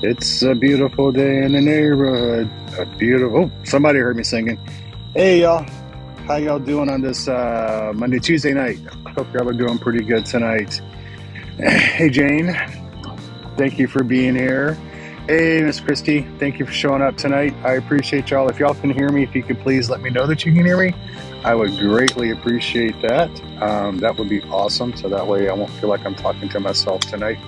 It's a beautiful day in the neighborhood. A beautiful. Oh, somebody heard me singing. Hey, y'all. How y'all doing on this Monday, Tuesday night? Hope y'all are doing pretty good tonight. Hey, Jane. Thank you for being here. Hey, Miss Christy. Thank you for showing up tonight. I appreciate y'all. If y'all can hear me, if you could please let me know that you can hear me, I would greatly appreciate that. That would be awesome. So that way I won't feel like I'm talking to myself tonight.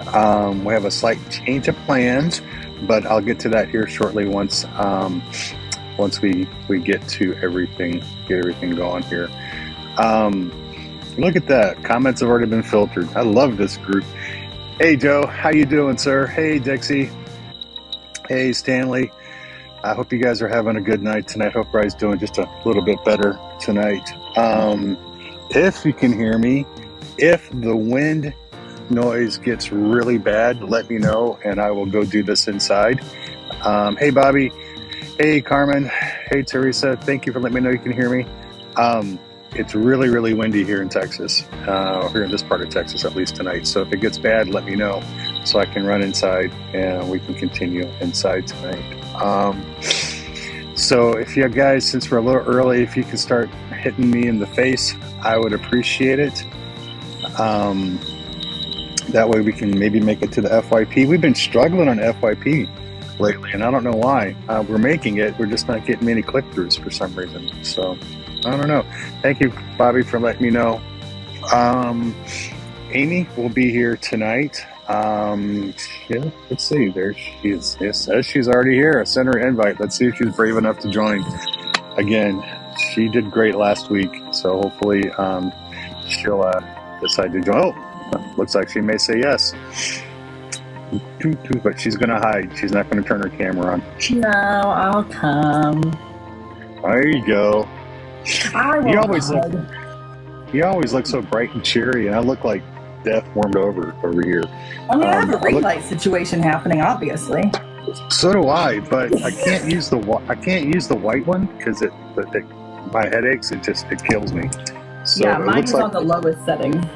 We have a slight change of plans, but I'll get to that here shortly once we get to everything, get everything going here. Look at that. Comments have already been filtered. I love this group. Hey, Joe. How you doing, sir? Hey, Dixie. Hey, Stanley. I hope you guys are having a good night tonight. Hope everybody's doing just a little bit better tonight. If you can hear me, if the wind noise gets really bad, let me know and I will go do this inside. Hey, Bobby. Hey, Carmen. Hey, Teresa. Thank you for letting me know you can hear me. It's really, really windy here in Texas, here in this part of Texas, at least tonight. So if it gets bad, let me know so I can run inside and we can continue inside tonight. So if you guys, since we're a little early, if you can start hitting me in the face, I would appreciate it. That way we can maybe make it to the FYP. We've been struggling on FYP lately, and I don't know why. We're making it. We're just not getting many click-throughs for some reason. So I don't know. Thank you, Bobby, for letting me know. Amy will be here tonight. Yeah, let's see. There she is. It says she's already here. I sent her an invite. Let's see if she's brave enough to join. Again, she did great last week, so hopefully she'll decide to join. Oh, looks like she may say yes. But she's going to hide. She's not going to turn her camera on. No, I'll come. There you go. You always look so bright and cheery, and I look like death warmed over here. I mean, I have a ring light situation happening, obviously. So do I, but I can't use the white one because my headaches. It kills me. So yeah, mine's on the lowest setting.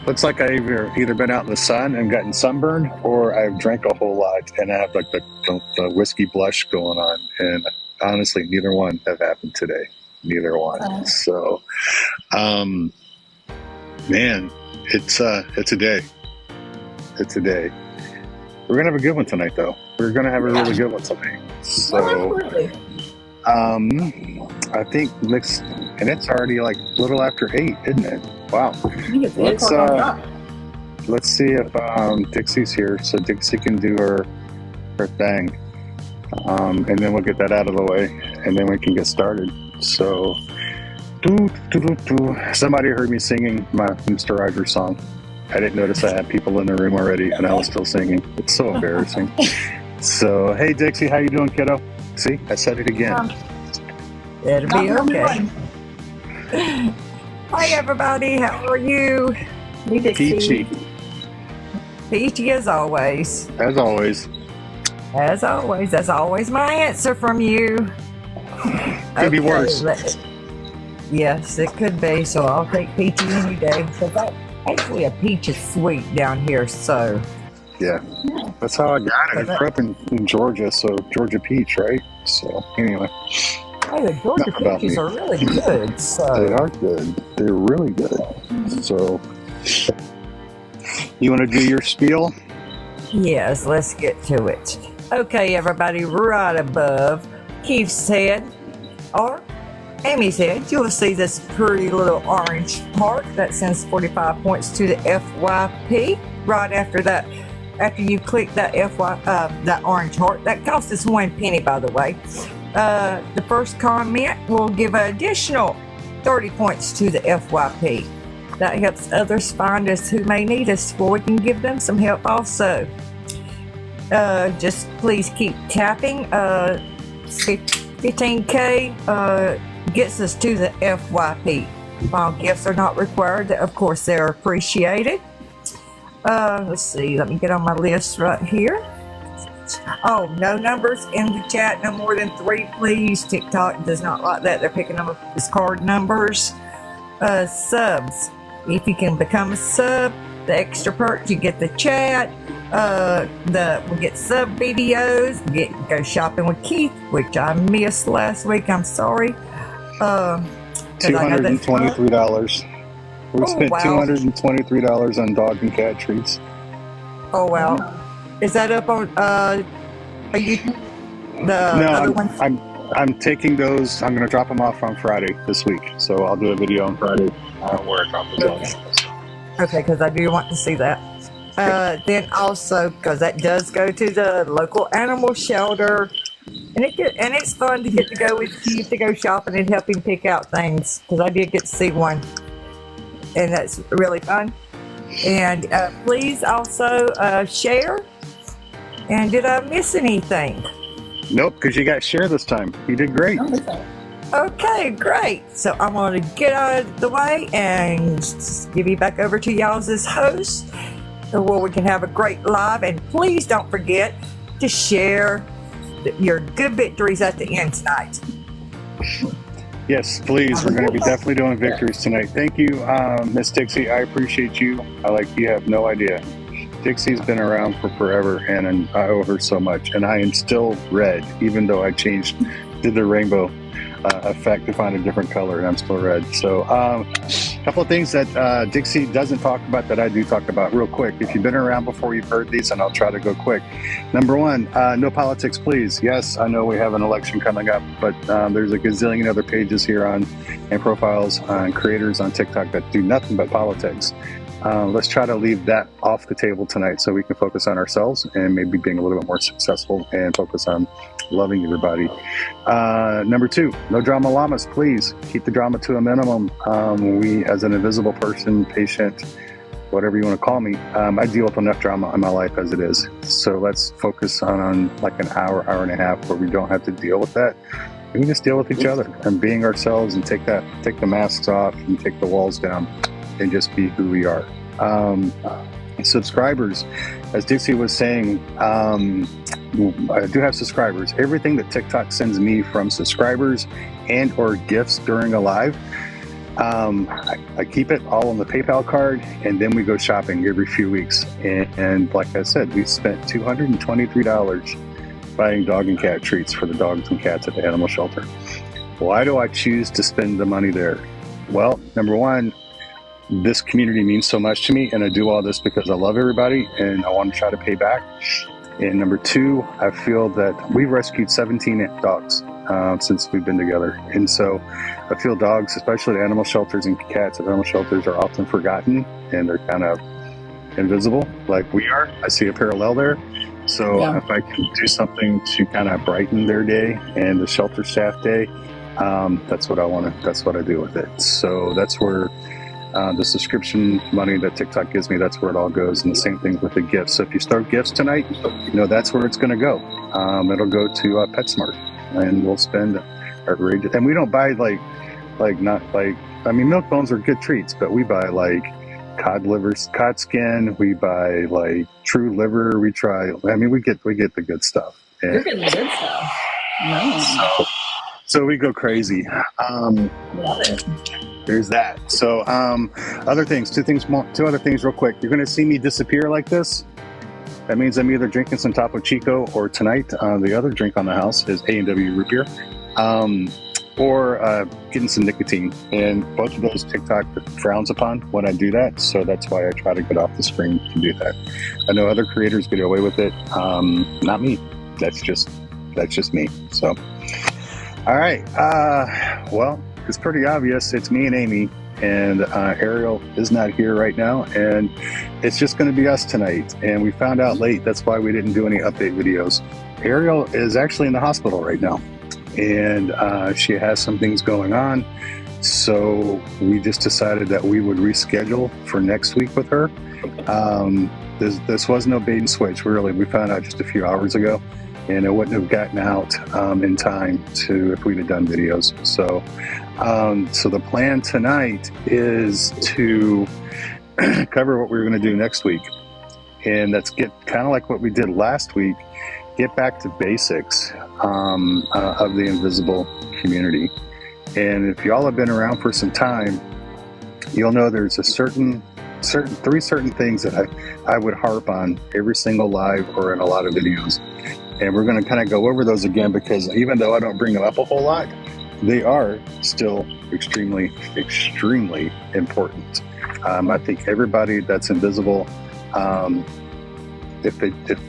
Looks like I've either been out in the sun and gotten sunburned, or I've drank a whole lot and I have like the whiskey blush going on. And honestly, neither one have happened today. Neither one. So, man, it's a day. It's a day. We're gonna have a good one tonight, though. We're gonna have a really good one tonight. So, I think and it's already like a little after 8, isn't it? Wow. Let's see if Dixie's here, so Dixie can do her thing, and then we'll get that out of the way, and then we can get started. So, somebody heard me singing my Mr. Rogers song. I didn't notice I had people in the room already, and I was still singing. It's so embarrassing. So, hey, Dixie, how you doing, kiddo? See, I said it again. It'll be okay. Hi, everybody. How are you? Peachy. Peachy as always. As always. As always. That's always my answer from you. Could be worse. Yes, it could be. So I'll take peachy any day. So actually, a peach is sweet down here. So yeah, that's how I got it. I grew up in Georgia, so Georgia peach, right? So anyway. Hey, the Georgia peaches are really good. So. They are good. They're really good. So, you want to do your spiel? Yes, let's get to it. Okay, everybody, right above Keith's head, or Amy's head, you'll see this pretty little orange heart that sends 45 points to the FYP. Right after that, after you click that that orange heart, that costs us 1 penny, by the way. The first comment will give an additional 30 points to the FYP. That helps others find us who may need us, where we can give them some help also. Just please keep tapping. 15K gets us to the FYP. While gifts are not required, of course they're appreciated. Let's see, let me get on my list right here. Oh, no numbers in the chat, no more than 3, please. TikTok does not like that. They're picking up his card numbers. Subs. If you can become a sub, the extra perks. You get the chat. We get sub videos. We get go shopping with Keith, which I missed last week. I'm sorry. $223. We spent wow. $223 on dog and cat treats. Oh wow. Is that up on are you the other one? I'm taking those. I'm going to drop them off on Friday this week. So I'll do a video on Friday where I drop those off. Okay, because I do want to see that. Then also, because that does go to the local animal shelter, and it's fun to get to go with Keith to go shopping and help him pick out things. Because I did get to see one, and that's really fun. And please also share. And did I miss anything? Nope, because you got share this time. You did great. Okay, great. So I'm going to get out of the way and give you back over to y'all as host, where we can have a great live. And please don't forget to share your good victories at the end tonight. Yes, please. We're going to be definitely doing victories tonight. Thank you, Miss Dixie. I appreciate you. You have no idea. Dixie's been around for forever, and I owe her so much. And I am still red, even though I did the rainbow effect to find a different color, and I'm still red. So a couple of things that Dixie doesn't talk about that I do talk about real quick. If you've been around before, you've heard these, and I'll try to go quick. Number one, no politics, please. Yes, I know we have an election coming up, but there's a gazillion other pages here and profiles on creators on TikTok that do nothing but politics. Let's try to leave that off the table tonight so we can focus on ourselves and maybe being a little bit more successful and focus on loving everybody. Number two, no drama llamas, please. Keep the drama to a minimum. We, as an invisible person, patient, whatever you want to call me, I deal with enough drama in my life as it is. So let's focus on like an hour and a half where we don't have to deal with that. We can just deal with each other and being ourselves and take the masks off and take the walls down and just be who we are. Subscribers, as Dixie was saying, I do have subscribers. Everything that TikTok sends me from subscribers and or gifts during a live, I keep it all on the PayPal card, and then we go shopping every few weeks. And like I said, we spent $223 buying dog and cat treats for the dogs and cats at the animal shelter. Why do I choose to spend the money there? Well, number one, this community means so much to me, and I do all this because I love everybody and I want to try to pay back. And number two, I feel that we've rescued 17 dogs since we've been together. And so I feel dogs, especially animal shelters and cats at animal shelters, are often forgotten and they're kind of invisible like we are. I see a parallel there. So if I can do something to kind of brighten their day and the shelter staff day, that's what I want to, that's what I do with it. So that's where the subscription money that TikTok gives me, that's where it all goes. And the same thing with the gifts. So if you start gifts tonight, that's where it's going to go. It'll go to PetSmart, and we'll spend outrageous. And we don't buy milk bones are good treats, but we buy like cod livers, cod skin. We buy like true liver. We get the good stuff. And You're getting the good stuff. Nice. So we go crazy. Love it. There's that. So other things, two other things real quick. You're going to see me disappear like this. That means I'm either drinking some Topo Chico, or tonight the other drink on the house is A&W root beer, or getting some nicotine. And both of those TikTok frowns upon when I do that. So that's why I try to get off the screen to do that. I know other creators get away with it. Not me. That's just me. So, all right. Well, it's pretty obvious. It's me and Amy, and Ariel is not here right now, and it's just going to be us tonight. And we found out late. That's why we didn't do any update videos. Ariel is actually in the hospital right now, and she has some things going on. So we just decided that we would reschedule for next week with her. This was no bait and switch. We found out just a few hours ago, and it wouldn't have gotten out in time if we'd have done videos. So the plan tonight is to cover what we're going to do next week, and that's get kind of like what we did last week, get back to basics of the invisible community. And if y'all have been around for some time, you'll know there's a certain certain things that I would harp on every single live or in a lot of videos. And we're going to kind of go over those again, because even though I don't bring them up a whole lot, they are still extremely, extremely important. I think everybody that's invisible, if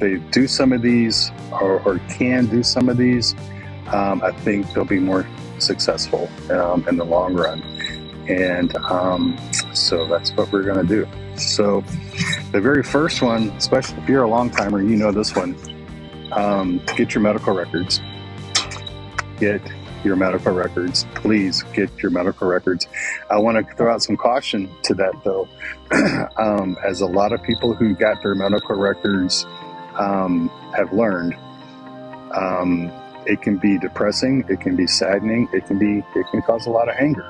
they do some of these or can do some of these, I think they'll be more successful in the long run. And so that's what we're going to do. So the very first one, especially if you're a long timer, you know this one. Get your medical records. Get your medical records. Please get your medical records. I want to throw out some caution to that, though, as a lot of people who got their medical records have learned. It can be depressing. It can be saddening. It can cause a lot of anger,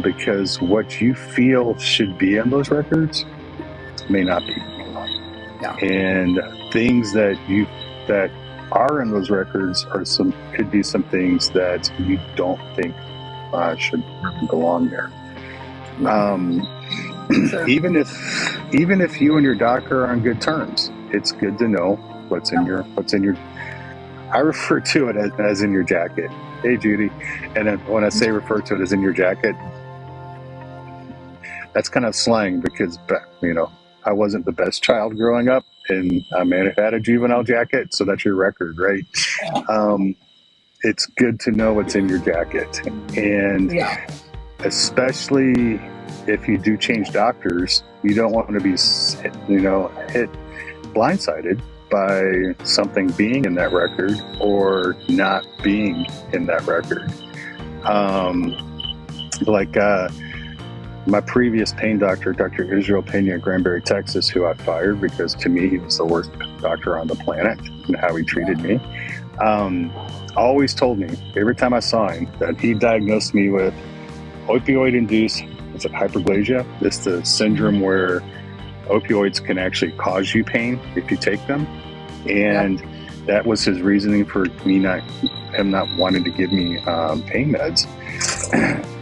because what you feel should be in those records may not be. Yeah. And things that are in those records could be some things that you don't think should belong there. Sure. Even if you and your doctor are on good terms, it's good to know what's in your. I refer to it as in your jacket. Hey, Judy. And then when I say refer to it as in your jacket, that's kind of slang, because I wasn't the best child growing up, and I may have had a juvenile jacket, so that's your record, right? It's good to know what's in your jacket. And especially if you do change doctors, you don't want to be, hit blindsided by something being in that record or not being in that record. My previous pain doctor, Dr. Israel Pena in Granbury, Texas, who I fired because to me he was the worst doctor on the planet and how he treated me, always told me every time I saw him that he diagnosed me with opioid-induced hyperplasia. It's the syndrome where opioids can actually cause you pain if you take them, and that was his reasoning for him not wanting to give me pain meds.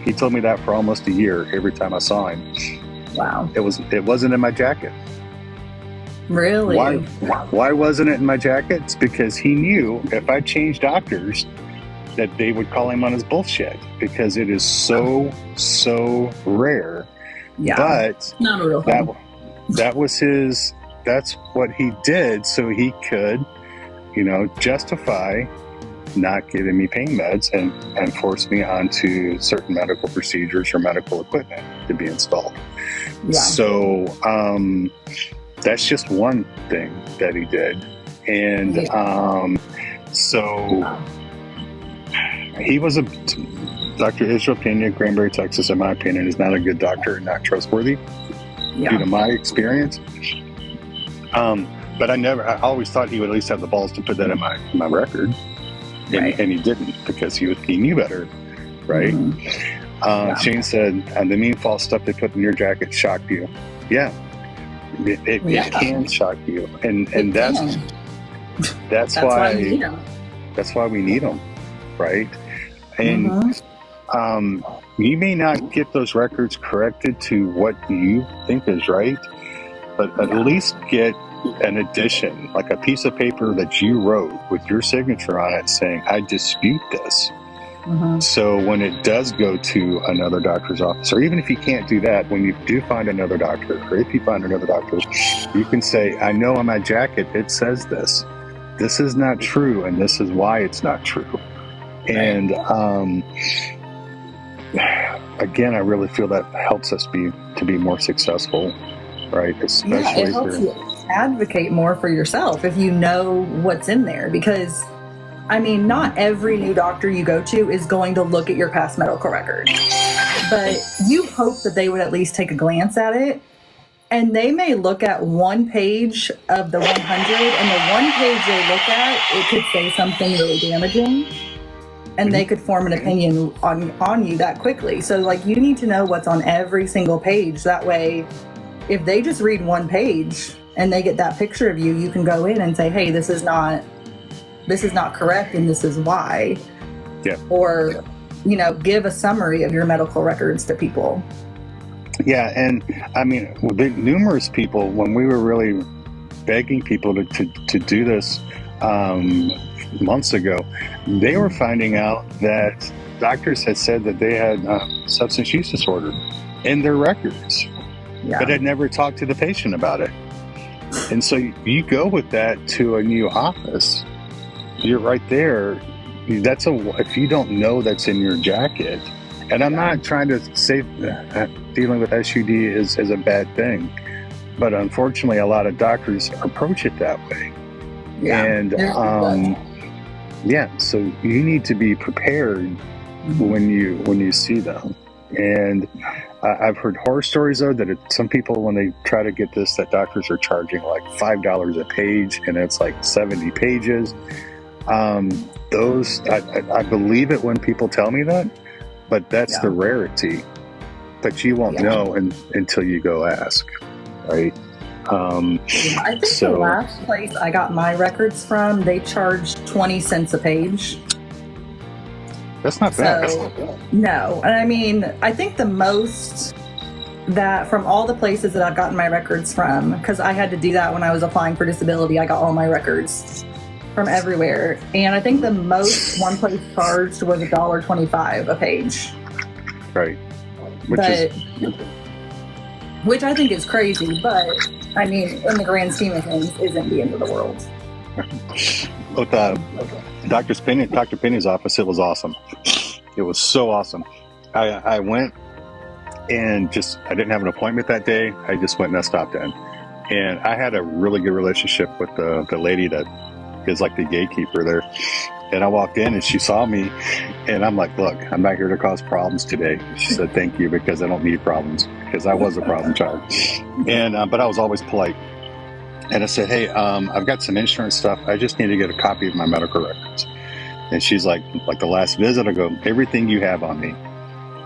He told me that for almost a year every time I saw him. Wow. It wasn't in my jacket. Really? Why wasn't it in my jacket? It's because he knew if I changed doctors that they would call him on his bullshit, because it is so rare. Yeah. But not a real thing. That's what he did so he could, justify not giving me pain meds and force me onto certain medical procedures or medical equipment to be installed. Yeah. So that's just one thing that he did. And he was Dr. Israel Pena, Granbury, Texas, in my opinion, is not a good doctor and not trustworthy due to my experience. But I always thought he would at least have the balls to put that in my record. And he didn't, because he knew better, right? Mm-hmm. Shane said, the mean false stuff they put in your jacket shocked you. Yeah, it can shock you, and that's why we need them, right? And you may not get those records corrected to what you think is right, but at least get an addition, like a piece of paper that you wrote with your signature on it saying, I dispute this. Mm-hmm. So when it does go to another doctor's office, or even if you can't do that, when you do find another doctor, or if you find another doctor, you can say, I know on my jacket it says this. This is not true, and this is why it's not true. And again, I really feel that helps us to be more successful, right? Especially it helps you advocate more for yourself if you know what's in there, because not every new doctor you go to is going to look at your past medical record, but you hope that they would at least take a glance at it, and they may look at one page of the 100, and the one page they look at, it could say something really damaging, and they could form an opinion on you that quickly. So you need to know what's on every single page. That way, if they just read one page and they get that picture of you, you can go in and say, hey, this is not correct, and this is why. Yeah. Or, give a summary of your medical records to people. Yeah, and I mean, numerous people, when we were really begging people to do this months ago, they were finding out that doctors had said that they had substance use disorder in their records, Yeah. but had never talked to the patient about it. And so you go with that to a new office, you're right there. If you don't know that's in your jacket, and I'm not trying to say dealing with SUD is a bad thing, but unfortunately, a lot of doctors approach it that way. Yeah. And so you need to be prepared when you see them. And I've heard horror stories though that some people, when they try to get this, that doctors are charging like $5 a page, and it's like 70 pages. Those I believe it when people tell me that, but that's the rarity. But you won't know until you go ask, right? I think the last place I got my records from, they charged 20 cents a page. That's not bad. No, and I mean, I think the most that from all the places that I've gotten my records from, because I had to do that when I was applying for disability, I got all my records from everywhere, and I think the most one place charged was $1.25 a page. Right. Which I think is crazy, but I mean, in the grand scheme of things, isn't the end of the world. With Dr. Penny's office, it was awesome. It was so awesome. I went and I didn't have an appointment that day. I just went and I stopped in. And I had a really good relationship with the lady that is like the gatekeeper there. And I walked in and she saw me, and I'm like, look, I'm not here to cause problems today. She said, thank you, because I don't need problems, because I was a problem child. And but I was always polite. And I said, hey, I've got some insurance stuff. I just need to get a copy of my medical records. And she's like the last visit, I go, everything you have on me.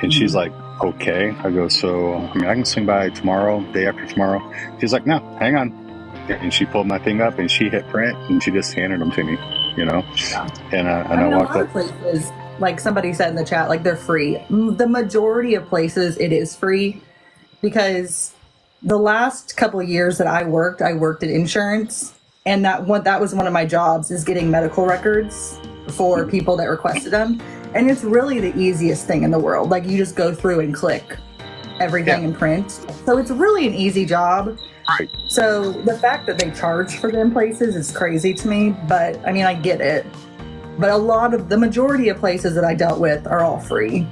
And she's like, okay. I go, so, I mean, I can swing by tomorrow, day after tomorrow. She's like, no, hang on. And she pulled my thing up and she hit print and she just handed them to me, you know? And I walked up. Places, like somebody said in the chat, like they're free. The majority of places it is free, because the last couple of years that I worked in insurance, and that was one of my jobs, is getting medical records for people that requested them. And it's really the easiest thing in the world. Like, you just go through and click everything in print. So it's really an easy job. Right. So the fact that they charge for them places is crazy to me, but I mean, I get it. But the majority of places that I dealt with are all free.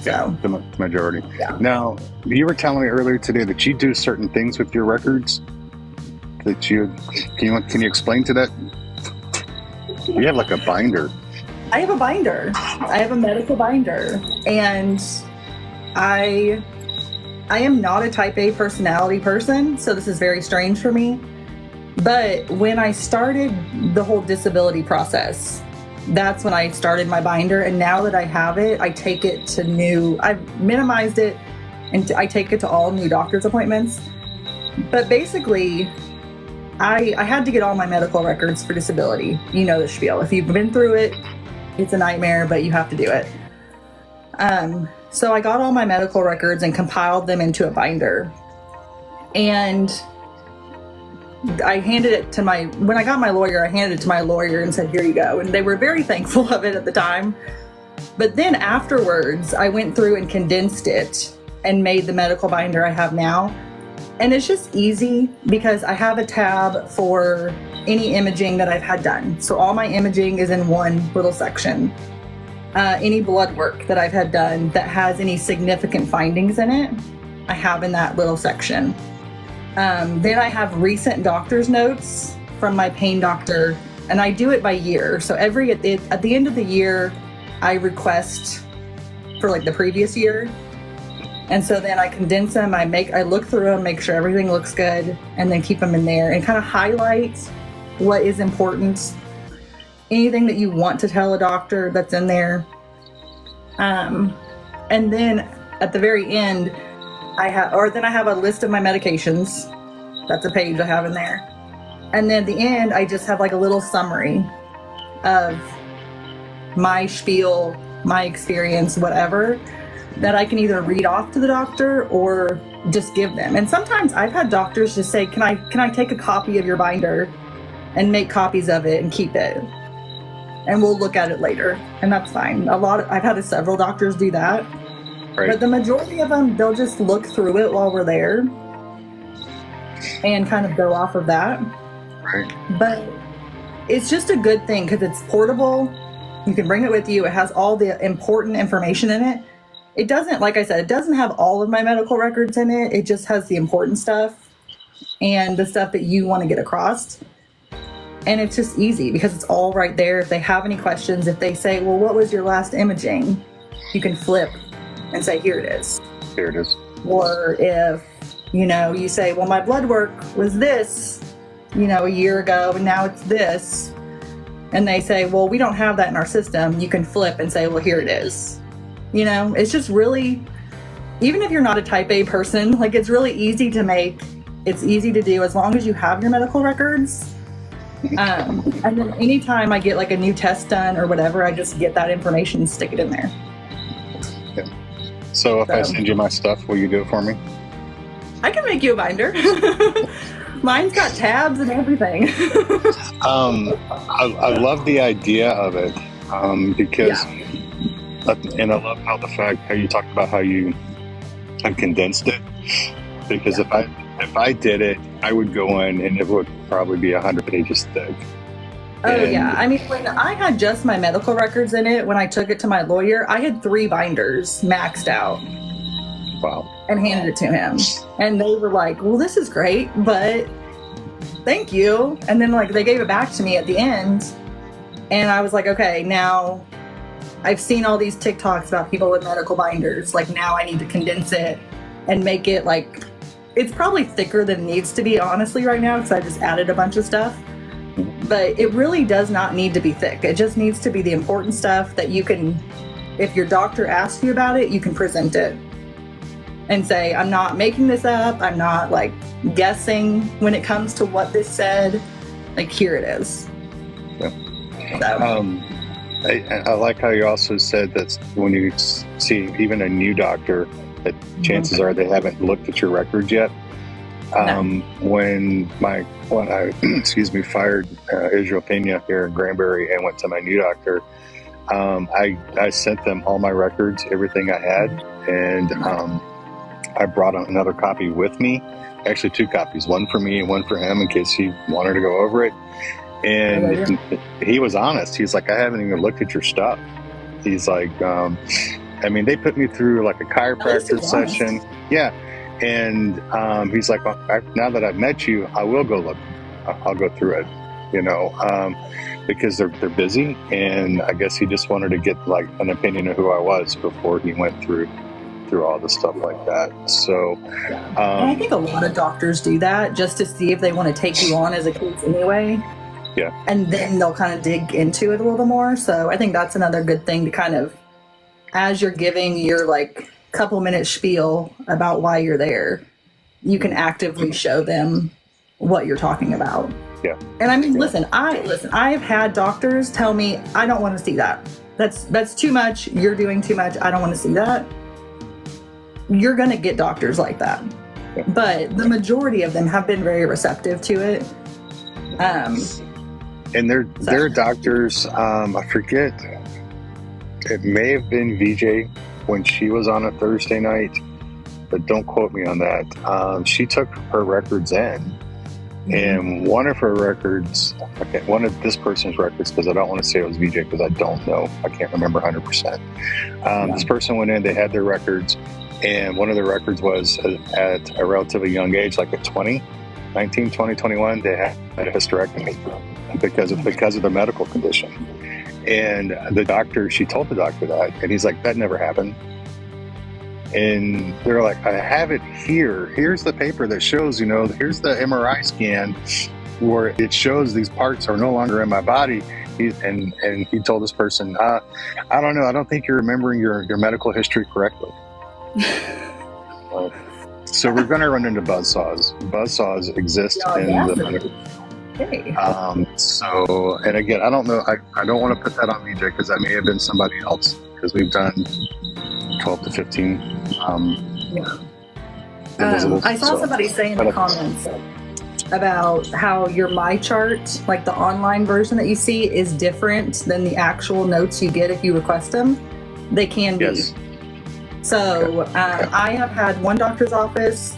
Yeah, the majority. Yeah. Now, you were telling me earlier today that you do certain things with your records. Can you explain to that? You have like a binder. I have a binder. I have a medical binder, and I am not a type A personality person, so this is very strange for me. But when I started the whole disability process, that's when I started my binder. And now that I have it, I take it to I've minimized it, and I take it to all new doctor's appointments. But basically, I had to get all my medical records for disability. You know the spiel. If you've been through it, it's a nightmare, but you have to do it. So I got all my medical records and compiled them into a binder. And I handed it to when I got my lawyer, I handed it to my lawyer and said, here you go. And they were very thankful of it at the time. But then afterwards, I went through and condensed it and made the medical binder I have now. And it's just easy because I have a tab for any imaging that I've had done. So all my imaging is in one little section. Any blood work that I've had done that has any significant findings in it, I have in that little section. Then I have recent doctor's notes from my pain doctor, and I do it by year. So at the end of the year, I request for like the previous year. And so then I condense them, I look through them, make sure everything looks good, and then keep them in there and kind of highlight what is important. Anything that you want to tell a doctor, that's in there. And then at the very end, I have a list of my medications. That's a page I have in there. And then at the end, I just have like a little summary of my spiel, my experience, whatever. that I can either read off to the doctor or just give them. And sometimes I've had doctors just say, can I take a copy of your binder and make copies of it and keep it? And we'll look at it later. And that's fine. I've had several doctors do that. Right. But the majority of them, they'll just look through it while we're there and kind of go off of that. Right. But it's just a good thing because it's portable. You can bring it with you. It has all the important information in it. It doesn't, like I said, it doesn't have all of my medical records in it. It just has the important stuff and the stuff that you want to get across. And it's just easy because it's all right there. If they have any questions, if they say, well, what was your last imaging? You can flip and say, here it is. Here it is. Or if, you say, well, my blood work was this, a year ago, and now it's this. And they say, well, we don't have that in our system. You can flip and say, well, here it is. It's just really, even if you're not a type A person, like it's really easy to make. It's easy to do as long as you have your medical records. And then anytime I get like a new test done or whatever, I just get that information and stick it in there. Yeah. So if I send you my stuff, will you do it for me? I can make you a binder. Mine's got tabs and everything. I love the idea of it because, and I love how you talked about how you condensed it. Because if I did it, I would go in and it would probably be 100 pages thick. Yeah. I mean, when I had just my medical records in it, when I took it to my lawyer, I had 3 binders maxed out. Wow. And handed it to him. And they were like, well, this is great, but thank you. And then they gave it back to me at the end. And I was like, okay, now I've seen all these TikToks about people with medical binders. Now I need to condense it and make it it's probably thicker than it needs to be, honestly, right now, because I just added a bunch of stuff. But it really does not need to be thick. It just needs to be the important stuff that you can, if your doctor asks you about it, you can present it and say, I'm not making this up. I'm not guessing when it comes to what this said. Here it is. Yeah. So. I like how you also said that when you see even a new doctor, that chances are they haven't looked at your records yet. When I fired Israel Pena here in Granbury and went to my new doctor, I sent them all my records, everything I had, and I brought another copy with me, actually 2 copies, one for me and one for him in case he wanted to go over it. And he was honest. He's like, I haven't even looked at your stuff. He's like, they put me through a chiropractor session. Yeah. And he's like, well, now that I've met you, I will go look. I'll go through it, because they're busy. And I guess he just wanted to get an opinion of who I was before he went through all the stuff like that. So, and I think a lot of doctors do that just to see if they want to take you on as a case anyway. Yeah. And then they'll kind of dig into it a little more. So I think that's another good thing to kind of, as you're giving your couple minute spiel about why you're there, you can actively show them what you're talking about. Yeah. And I mean, listen, I've had doctors tell me, I don't want to see that. That's too much. You're doing too much. I don't want to see that. You're going to get doctors like that. Yeah. But the majority of them have been very receptive to it. And they're doctors. I forget. It may have been VJ when she was on a Thursday night, but don't quote me on that. She took her records in, and one of her records, one of this person's records, because I don't want to say it was VJ because I don't know. I can't remember 100%. This person went in, they had their records, and one of their records was at a relatively young age, at 19, 20, 21, they had a hysterectomy because of the medical condition. And she told the doctor that, and he's like, that never happened. And they're like, I have it here. Here's the paper that shows, here's the MRI scan where it shows these parts are no longer in my body. And he told this person, I don't know. I don't think you're remembering your medical history correctly. So we're going to run into buzzsaws. Buzzsaws exist in the medical. Okay. So, and again, I don't know. I don't want to put that on VJ because that may have been somebody else because we've done 12 to 15 Yeah. invisible. I saw somebody say in the comments about how your MyChart, like the online version that you see, is different than the actual notes you get if you request them. They can be. Yes. So I have had one doctor's office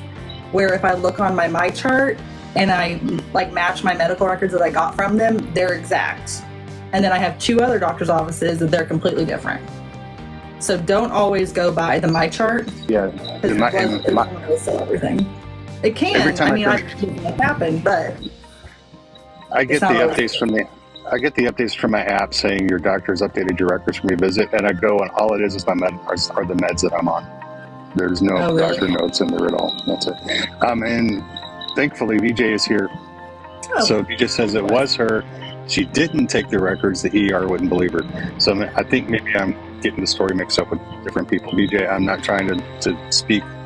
where if I look on my MyChart and I like match my medical records that I got from them, they're exact. And then I have 2 other doctor's offices that they're completely different. So don't always go by the MyChart. Yeah. Because it won't say everything. It can. Every time I've seen that happen, but I get the not always updates from my app saying your doctor's updated your records from your visit, and I go and all it is my are the meds that I'm on. There's no Oh, really? doctor notes in there at all. That's it. And thankfully VJ is here. Oh. So VJ says it was her. She didn't take the records. The ER wouldn't believe her. So I think maybe I'm getting the story mixed up with different people. VJ, I'm not trying to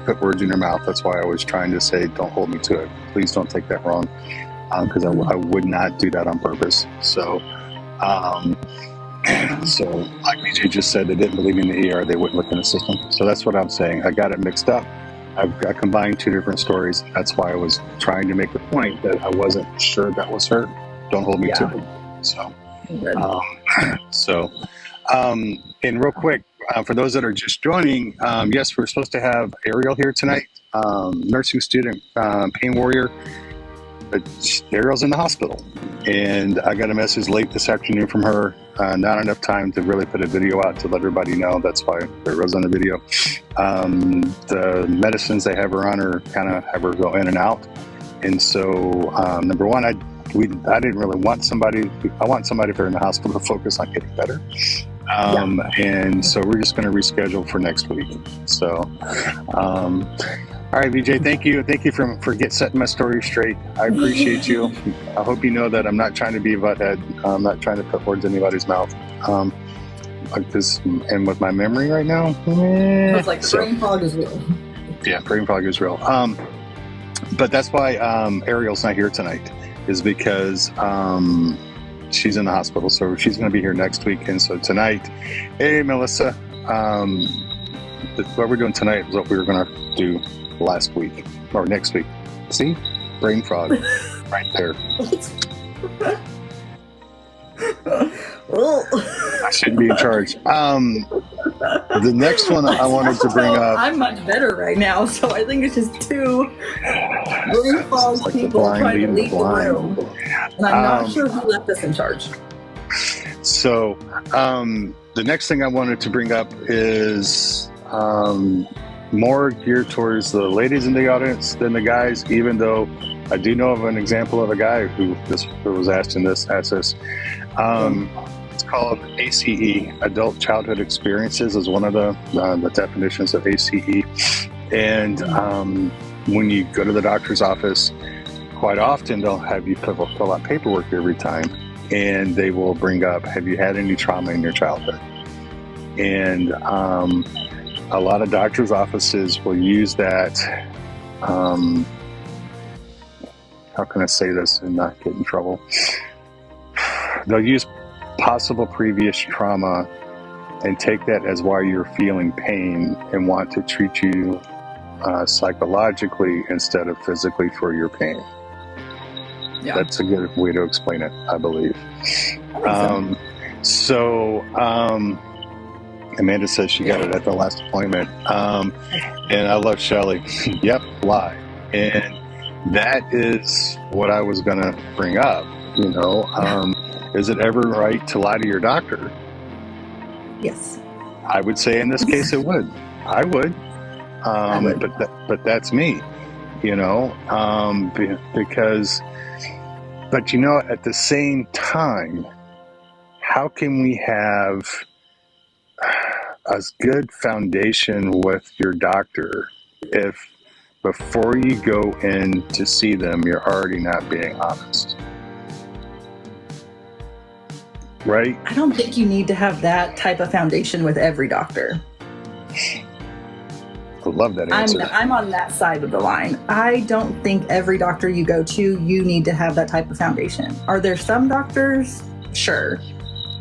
put words in your mouth. That's why I was trying to say, don't hold me to it. Please don't take that wrong. Because I would not do that on purpose. So, like VJ just said, they didn't believe me in the ER. They wouldn't look in the system. So that's what I'm saying. I got it mixed up. I combined 2 different stories. That's why I was trying to make the point that I wasn't sure that was her. Don't hold me to it. So, and real quick, for those that are just joining, yes, we're supposed to have Ariel here tonight, nursing student, pain warrior. But Ariel's in the hospital, and I got a message late this afternoon from her. Not enough time to really put a video out to let everybody know. That's why Ariel's on the video. The medicines they have her on are kind of have her go in and out. And so, number one, I didn't really want somebody. I want somebody if they're in the hospital to focus on getting better. And so we're just going to reschedule for next week. So. All right, VJ, thank you. Thank you for setting my story straight. I appreciate you. I hope you know that I'm not trying to be a butthead. I'm not trying to put words in anybody's mouth. Like this, and with my memory right now, it's like brain fog is real. Yeah, brain fog is real. But that's why Ariel's not here tonight, is because she's in the hospital. So she's going to be here next week. And so tonight, hey, Melissa, what we're doing tonight is what we were going to do last week or next week. See? Brain fog right there. I shouldn't be in charge. The next one I wanted to bring up. I'm much better right now, so I think it's just 2 brain fog like people trying to leave the room. And I'm not sure who left us in charge. So, the next thing I wanted to bring up is more geared towards the ladies in the audience than the guys, even though I do know of an example of a guy who was asked this. It's called ACE, Adult Childhood Experiences, is one of the definitions of ACE. And when you go to the doctor's office, quite often they'll have you fill out paperwork every time, and they will bring up, have you had any trauma in your childhood? And a lot of doctors' offices will use that. How can I say this and not get in trouble? They'll use possible previous trauma and take that as why you're feeling pain and want to treat you psychologically instead of physically for your pain. Yeah. That's a good way to explain it, I believe. Amanda says she got it at the last appointment. And I love Shelly. Yep, lie. And that is what I was going to bring up. Is it ever right to lie to your doctor? Yes. I would say in this case it would. I would. But that's me, because, at the same time, how can we have a good foundation with your doctor if before you go in to see them, you're already not being honest? Right? I don't think you need to have that type of foundation with every doctor. I love that answer. I'm on that side of the line. I don't think every doctor you go to, you need to have that type of foundation. Are there some doctors? Sure.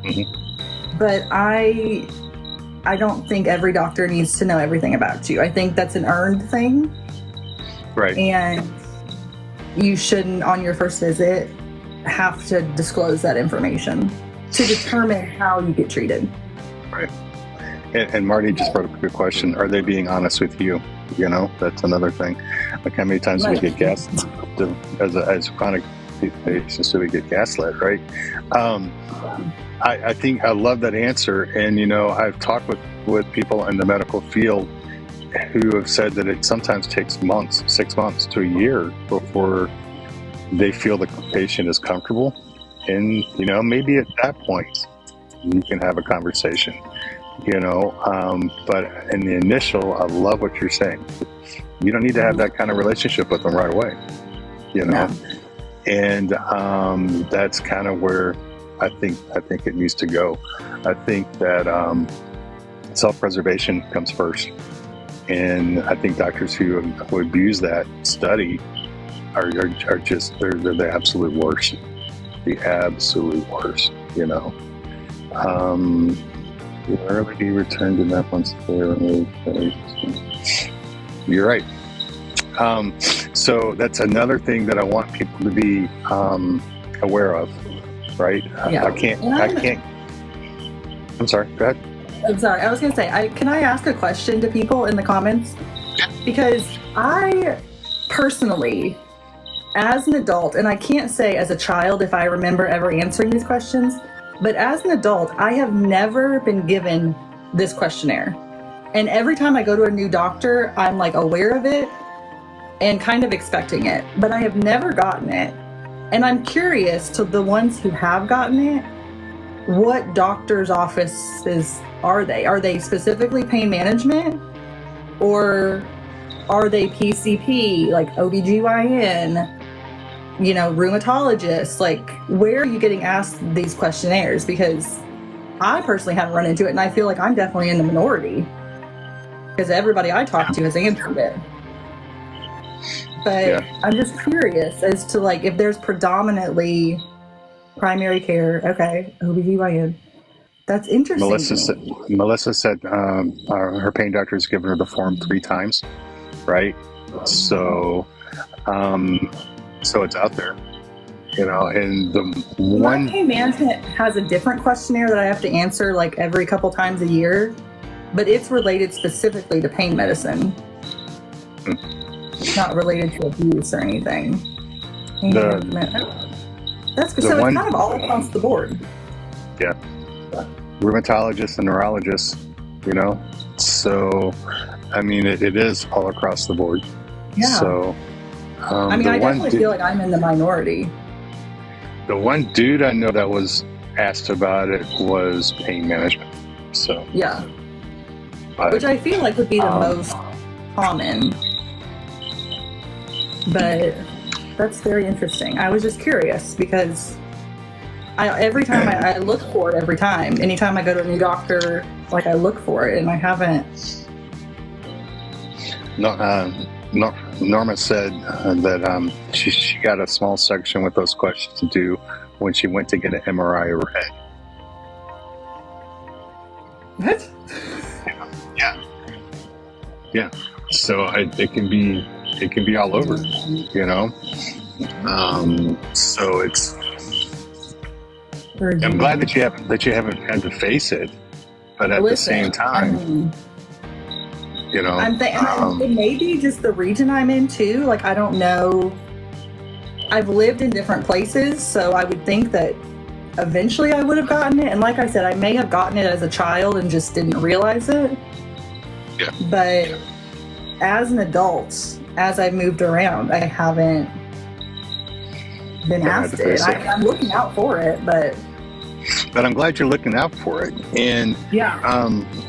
Mm-hmm. But I I don't think every doctor needs to know everything about you. I think that's an earned thing. Right. And you shouldn't, on your first visit, have to disclose that information to determine how you get treated. Right. And Marty just brought up a good question. Are they being honest with you? You know, that's another thing. Like how many times do we get gaslit as chronic patients? Do we get gaslit, right? I think I love that answer. And, you know, I've talked with people in the medical field who have said that it sometimes takes months, 6 months to a year before they feel the patient is comfortable. And, you know, maybe at that point you can have a conversation, you know, but in the initial, I love what you're saying. You don't need to have that kind of relationship with them right away, you know? And that's kind of where I think it needs to go. I think that self-preservation comes first. And I think doctors who abuse that study are just, they're the absolute worst. The absolute worst, you know. Early be returned to that once they're removed. You're right. So that's another thing that I want people to be aware of, right? Yeah. I can't. I'm sorry. Go ahead. I'm sorry. I was going to say, can I ask a question to people in the comments? Because I personally, as an adult, and I can't say as a child if I remember ever answering these questions, but as an adult, I have never been given this questionnaire. And every time I go to a new doctor, I'm like aware of it and kind of expecting it, but I have never gotten it. And I'm curious to the ones who have gotten it, what doctor's offices are they? Are they specifically pain management? Or are they PCP, like OBGYN, you know, rheumatologists? Like, where are you getting asked these questionnaires? Because I personally haven't run into it, and I feel like I'm definitely in the minority because everybody I talk to has answered it. But I'm just curious as to, like, if there's predominantly primary care, okay, OBGYN. That's interesting. Melissa said her pain doctor has given her the form 3 times, right? So it's out there, you know. And the one my pain management has a different questionnaire that I have to answer like every couple times a year, but it's related specifically to pain medicine. It's not related to abuse or anything. Pain management. That's good. So it's kind of all across the board. Yeah. Rheumatologists and neurologists, you know. So, I mean, it is all across the board. Yeah. So, I mean, I definitely feel like I'm in the minority. The one dude I know that was asked about it was pain management. So yeah, which I feel like would be the most common. But that's very interesting. I was just curious because every time I look for it every time. Anytime I go to a new doctor, like I look for it, and I haven't. Norma said that she got a small section with those questions to do when she went to get an MRI of her head. What? Yeah. So it can be all over, you know. So it's. I'm glad that you haven't had to face it, but at the same time, you know, it may be just the region I'm in too. Like, I don't know. I've lived in different places, so I would think that eventually I would have gotten it. And like I said, I may have gotten it as a child and just didn't realize it. Yeah. But as an adult, as I've moved around, I haven't been asked it. I'm looking out for it, but I'm glad you're looking out for it. And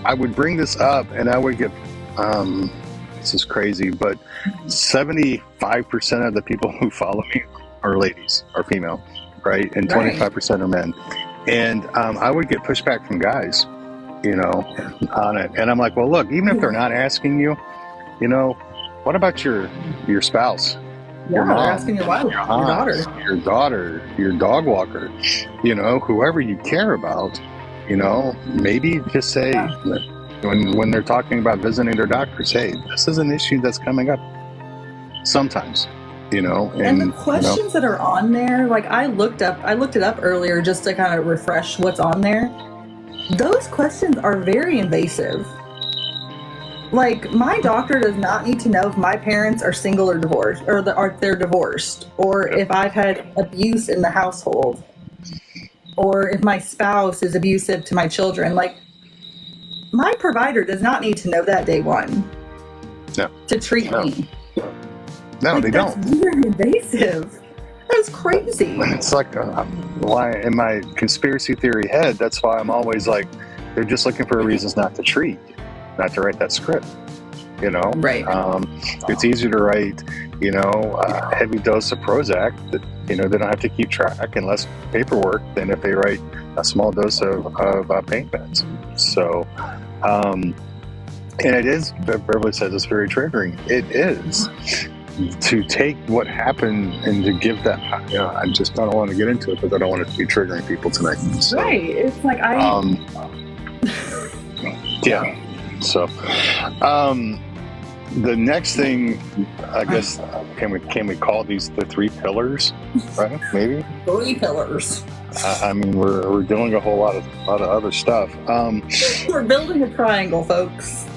I would bring this up, and I would get this is crazy, but 75% of the people who follow me are ladies, are female, right? And 25% are men. And I would get pushback from guys, you know, on it. And I'm like, well, look, even if they're not asking you, you know, what about your spouse? Yeah, they're asking your wife, your daughter, your dog walker, you know, whoever you care about, you know, maybe just say, when they're talking about visiting their doctors, hey, this is an issue that's coming up sometimes, and the questions that are on there, like I looked it up earlier just to kind of refresh what's on there. Those questions are very invasive. Like, my doctor does not need to know if my parents are single or divorced, or they're divorced, or if I've had abuse in the household, or if my spouse is abusive to my children. Like, my provider does not need to know that day one to treat me. No, like, they that's don't. Very invasive. That's crazy. It's like why in my conspiracy theory head, that's why I'm always like, they're just looking for reasons not to treat, not to write that script. Right. It's easier to write, a heavy dose of Prozac that, they don't have to keep track and less paperwork than if they write a small dose of pain meds. So, and it is, Beverly says it's very triggering. It is. To take what happened and to give that, I don't want to get into it because I don't want it to be triggering people tonight. So, right. It's like yeah. So, the next thing, I guess, can we call these the 3 pillars? Right? Maybe 3 pillars. I mean, we're doing a whole lot of other stuff. We're building a triangle, folks.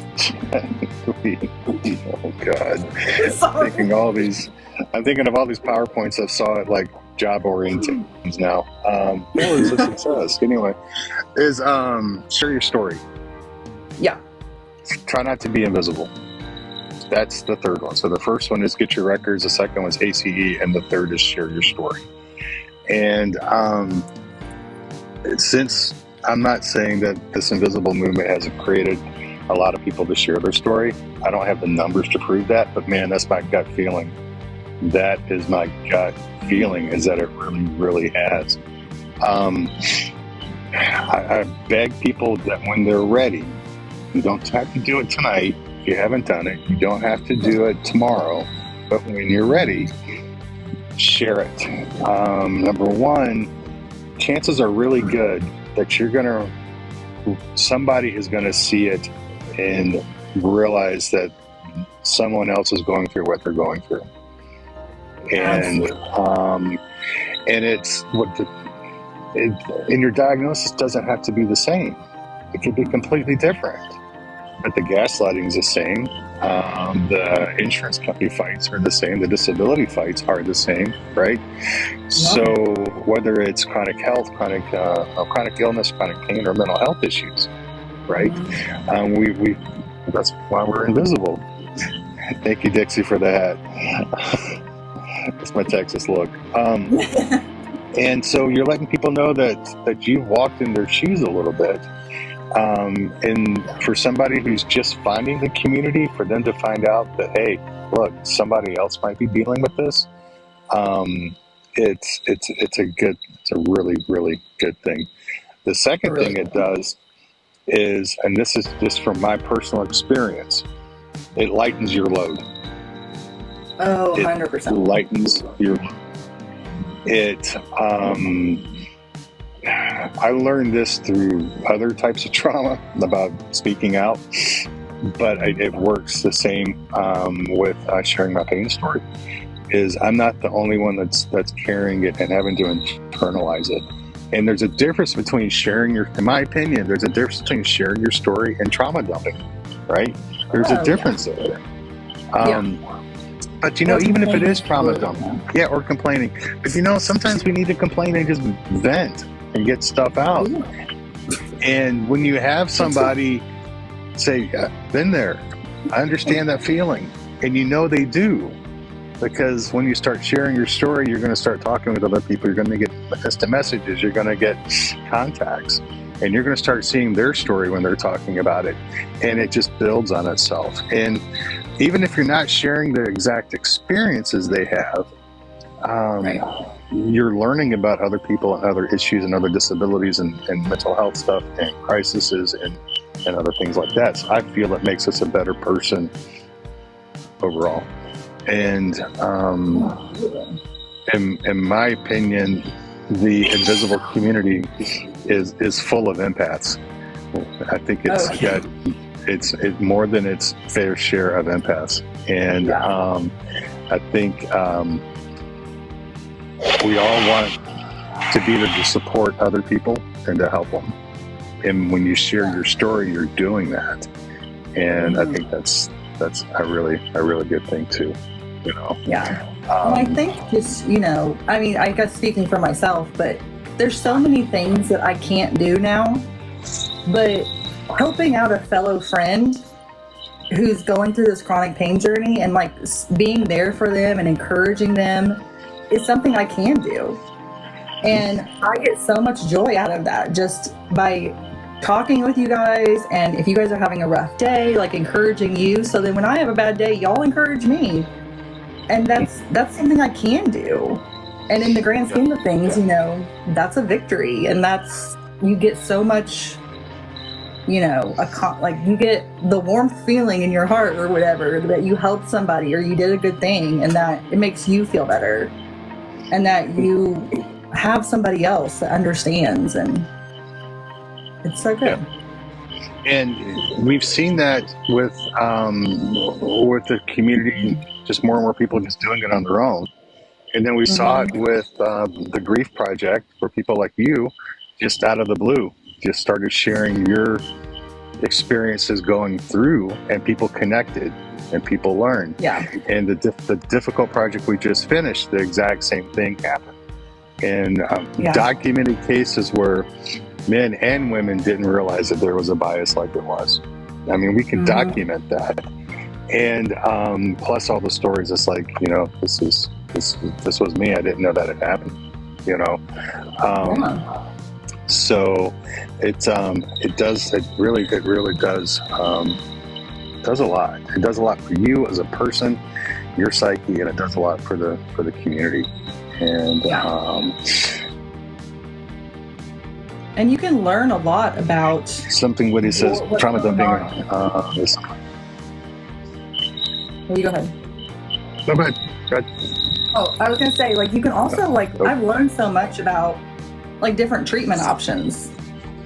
Oh God! Sorry. I'm thinking of all these PowerPoints I saw at like job orientations now. Pillars of success. Anyway, is share your story. Yeah. Try not to be invisible. That's the third one. So the first one is get your records. The second one is ACE, and the third is share your story. And since I'm not saying that this invisible movement has created a lot of people to share their story, I don't have the numbers to prove that, but man, that's my gut feeling. That is my gut feeling, is that it really, really has. I beg people that when they're ready, you don't have to do it tonight. If you haven't done it, you don't have to do it tomorrow, but when you're ready, share it. Number one, chances are really good that somebody is going to see it and realize that someone else is going through what they're going through. And it's and your diagnosis doesn't have to be the same. It could be completely different. But the gaslighting is the same. The insurance company fights are the same. The disability fights are the same, right? Yeah. So whether it's chronic health, chronic illness, chronic pain, or mental health issues, right? We that's why we're invisible. Thank you, Dixie, for the hat. It's my Texas look. And so you're letting people know that you've walked in their shoes a little bit. And for somebody who's just finding the community, for them to find out that, hey, look, somebody else might be dealing with this. It's a really, really good thing. The second thing it does is, and this is just from my personal experience, it lightens your load. Oh, 100%. It lightens your load. I learned this through other types of trauma about speaking out, but it works the same with sharing my pain story. Is I'm not the only one that's carrying it and having to internalize it. And there's a difference between in my opinion, there's a difference between sharing your story and trauma dumping, right? There's a difference there. But even if it is trauma dumping, or complaining, but sometimes we need to complain and just vent and get stuff out. And when you have somebody say, been there, I understand that feeling, and they do, because when you start sharing your story, you're going to start talking with other people, you're going to get instant messages, you're going to get contacts, and you're going to start seeing their story when they're talking about it, and it just builds on itself. And even if you're not sharing the exact experiences they have, you're learning about other people and other issues and other disabilities and mental health stuff and crises and other things like that. So I feel it makes us a better person overall. And in my opinion, the invisible community is full of empaths. I think it's got It's more than its fair share of empaths, and I think we all want to be there to support other people and to help them. And when you share your story, you're doing that, and I think that's a really good thing too. You know. Yeah. And I think just, you know, I mean, I guess speaking for myself, but there's so many things that I can't do now, but helping out a fellow friend who's going through this chronic pain journey and like being there for them and encouraging them is something I can do. And I get so much joy out of that just by talking with you guys. And if you guys are having a rough day, like encouraging you, so then when I have a bad day, y'all encourage me. And that's something I can do. And in the grand scheme of things, you know, that's a victory. And that's, you get so much, you know, like you get the warmth feeling in your heart or whatever that you helped somebody or you did a good thing, and that it makes you feel better, and that you have somebody else that understands, and it's so good. Yeah. And we've seen that with the community, just more and more people just doing it on their own. And then we saw it with the Grief Project, where people like you, just out of the blue, just started sharing your experiences going through, and people connected and people learned. Yeah. And the difficult project we just finished, the exact same thing happened. And documented cases where men and women didn't realize that there was a bias like there was. I mean, we can document that. And plus all the stories, it's like, you know, this was me. I didn't know that it happened, you know. So it really does a lot. It does a lot for you as a person, your psyche, and it does a lot for the community. And and you can learn a lot about something Woody says, trauma dumping. You go ahead. No, go ahead. Oh, I was gonna say, like, you can also, like, I've learned so much about like different treatment options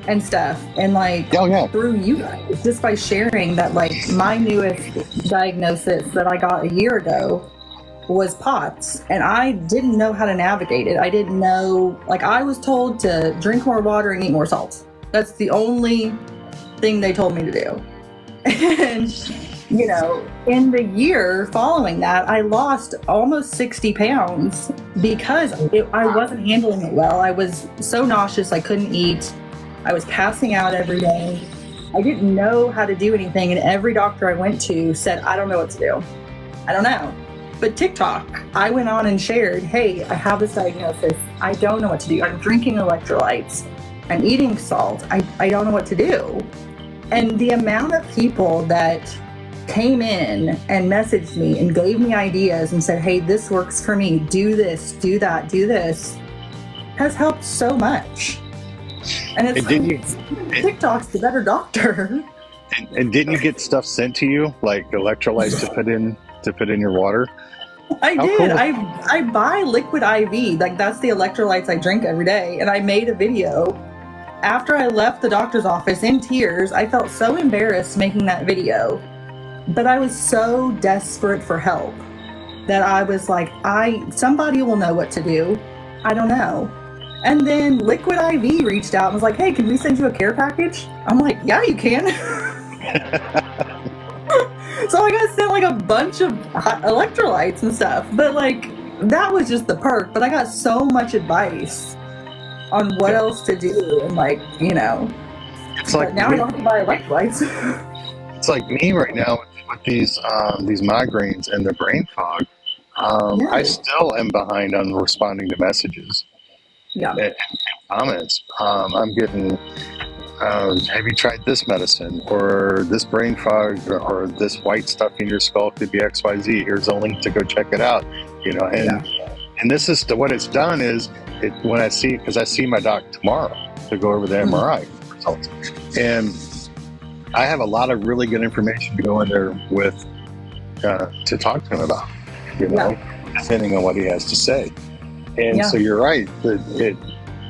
and stuff, and like through you guys, just by sharing that, like, my newest diagnosis that I got a year ago was POTS, and I didn't know how to navigate it. I didn't know, like, I was told to drink more water and eat more salt. That's the only thing they told me to do. And you know, in the year following that, I lost almost 60 pounds because I wasn't handling it well. I was so nauseous, I couldn't eat. I was passing out every day. I didn't know how to do anything, and every doctor I went to said, I don't know what to do. I don't know. But TikTok, I went on and shared, hey, I have this diagnosis. I don't know what to do. I'm drinking electrolytes. I'm eating salt. I don't know what to do. And the amount of people that came in and messaged me and gave me ideas and said, hey, this works for me, do this, do that, do this, has helped so much. And it's TikTok's the better doctor. And didn't you get stuff sent to you, like electrolytes to put in your water? I did. Cool. I buy Liquid IV, like that's the electrolytes I drink every day, and I made a video after I left the doctor's office in tears. I felt so embarrassed making that video, but I was so desperate for help that I was like, somebody will know what to do. I don't know. And then Liquid IV reached out and was like, hey, can we send you a care package? I'm like, yeah, you can. So I got sent like a bunch of electrolytes and stuff, but like that was just the perk. But I got so much advice on what else to do, and like, you know, it's like now I don't have to buy electrolytes. It's like me right now with these migraines and the brain fog. I still am behind on responding to messages. And comments. I'm getting, have you tried this medicine, or this brain fog, or this white stuff in your skull could be XYZ. Here's a link to go check it out. You know, and this is what it's done is when I see my doc tomorrow to go over the MRI results, and I have a lot of really good information to go in there with to talk to him about. You know, depending on what he has to say. And so you're right.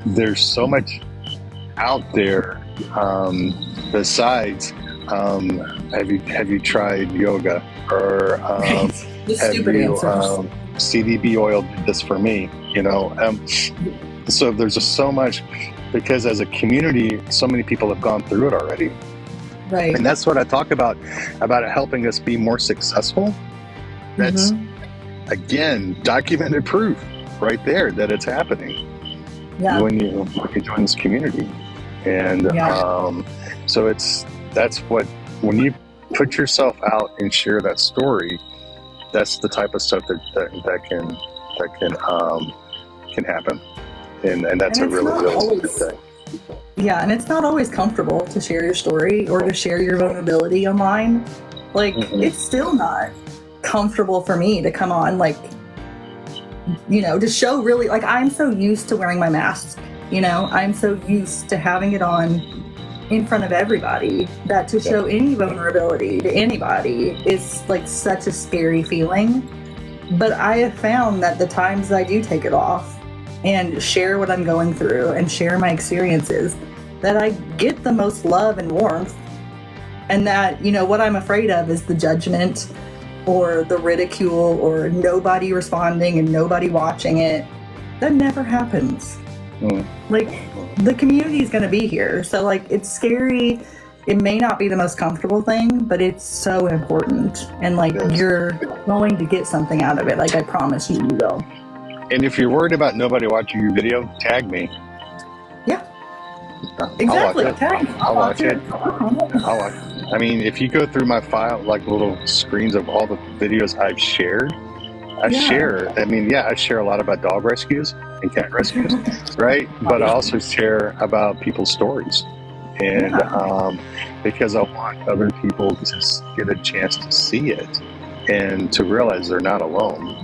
There's so much out there besides Have you tried yoga? Or The have stupid you answers. CDB oil did this for me? So there's just so much, because as a community, so many people have gone through it already. Right. And that's what I talk about it helping us be more successful. That's, again, documented proof right there that it's happening when you join this community. And so that's what, when you put yourself out and share that story, that's the type of stuff that can happen. And that's a really good thing. Yeah, and it's not always comfortable to share your story or to share your vulnerability online. Like, it's still not comfortable for me to come on, like, to show really, like, I'm so used to wearing my mask, I'm so used to having it on in front of everybody that to show any vulnerability to anybody is like such a scary feeling. But I have found that the times I do take it off and share what I'm going through and share my experiences, that I get the most love and warmth. And that, what I'm afraid of is the judgment or the ridicule or nobody responding and nobody watching it. That never happens. Like, the community is going to be here. So, like, it's scary. It may not be the most comfortable thing, but it's so important. And, like, you're going to get something out of it. Like, I promise you will. And if you're worried about nobody watching your video, tag me. Yeah. Exactly. I'll watch it. I mean, if you go through my file, like little screens of all the videos I've shared, I share a lot about dog rescues and cat rescues, right? But I also share about people's stories. And because I want other people to get a chance to see it and to realize they're not alone.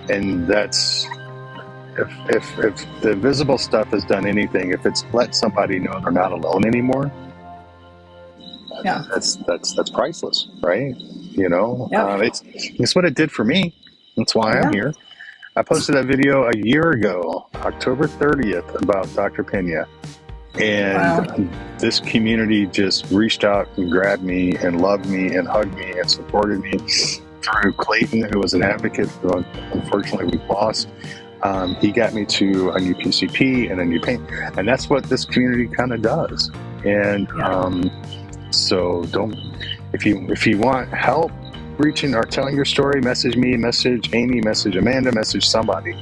And that's, if the visible stuff has done anything, if it's let somebody know they're not alone anymore, that's priceless, right? It's what it did for me. That's why I'm here. I posted that video a year ago, October 30th, about Dr. Pena. And this community just reached out and grabbed me and loved me and hugged me and supported me. Through Clayton, who was an advocate, who unfortunately we lost. He got me to a new PCP and a new pain, and that's what this community kind of does. And so if you want help reaching or telling your story, message me, message Amy, message Amanda, message somebody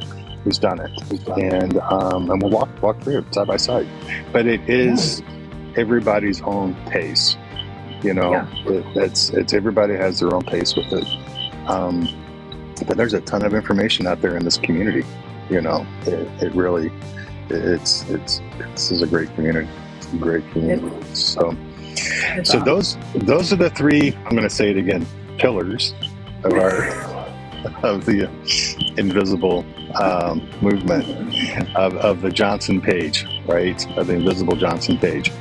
who's done it, and we'll walk through it side by side. But it is everybody's own pace. It's everybody has their own pace with it. But there's a ton of information out there in this community. It really, this is a great community. It's a great community. So those are the three, I'm going to say it again, pillars of the invisible movement of the Johnson page, right? Of the Invisible Johnson page.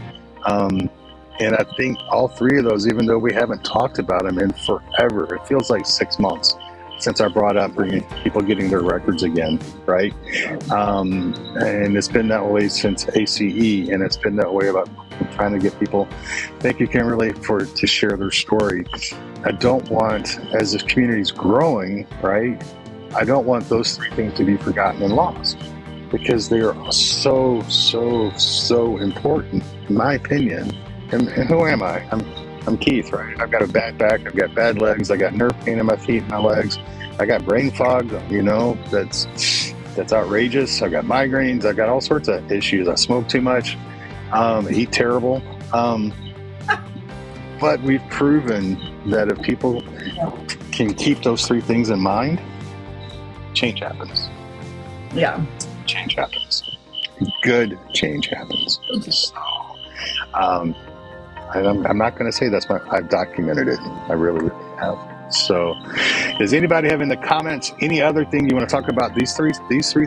And I think all three of those, even though we haven't talked about them in forever, it feels like 6 months since I brought up people getting their records again, right? And it's been that way since ACE, and it's been that way about trying to get people, thank you, Kimberly, to share their story. I don't want, as this community is growing, right, I don't want those three things to be forgotten and lost, because they are so, so, so important, in my opinion. And who am I? I'm Keith, right? I've got a bad back, I've got bad legs, I got nerve pain in my feet and my legs, I got brain fog, that's outrageous. I got migraines, I got all sorts of issues. I smoke too much, eat terrible. But we've proven that if people can keep those three things in mind, change happens. Yeah. Change happens. Good change happens. So, I'm not going to say I've documented it. I really have. So, does anybody have in the comments any other thing you want to talk about? These three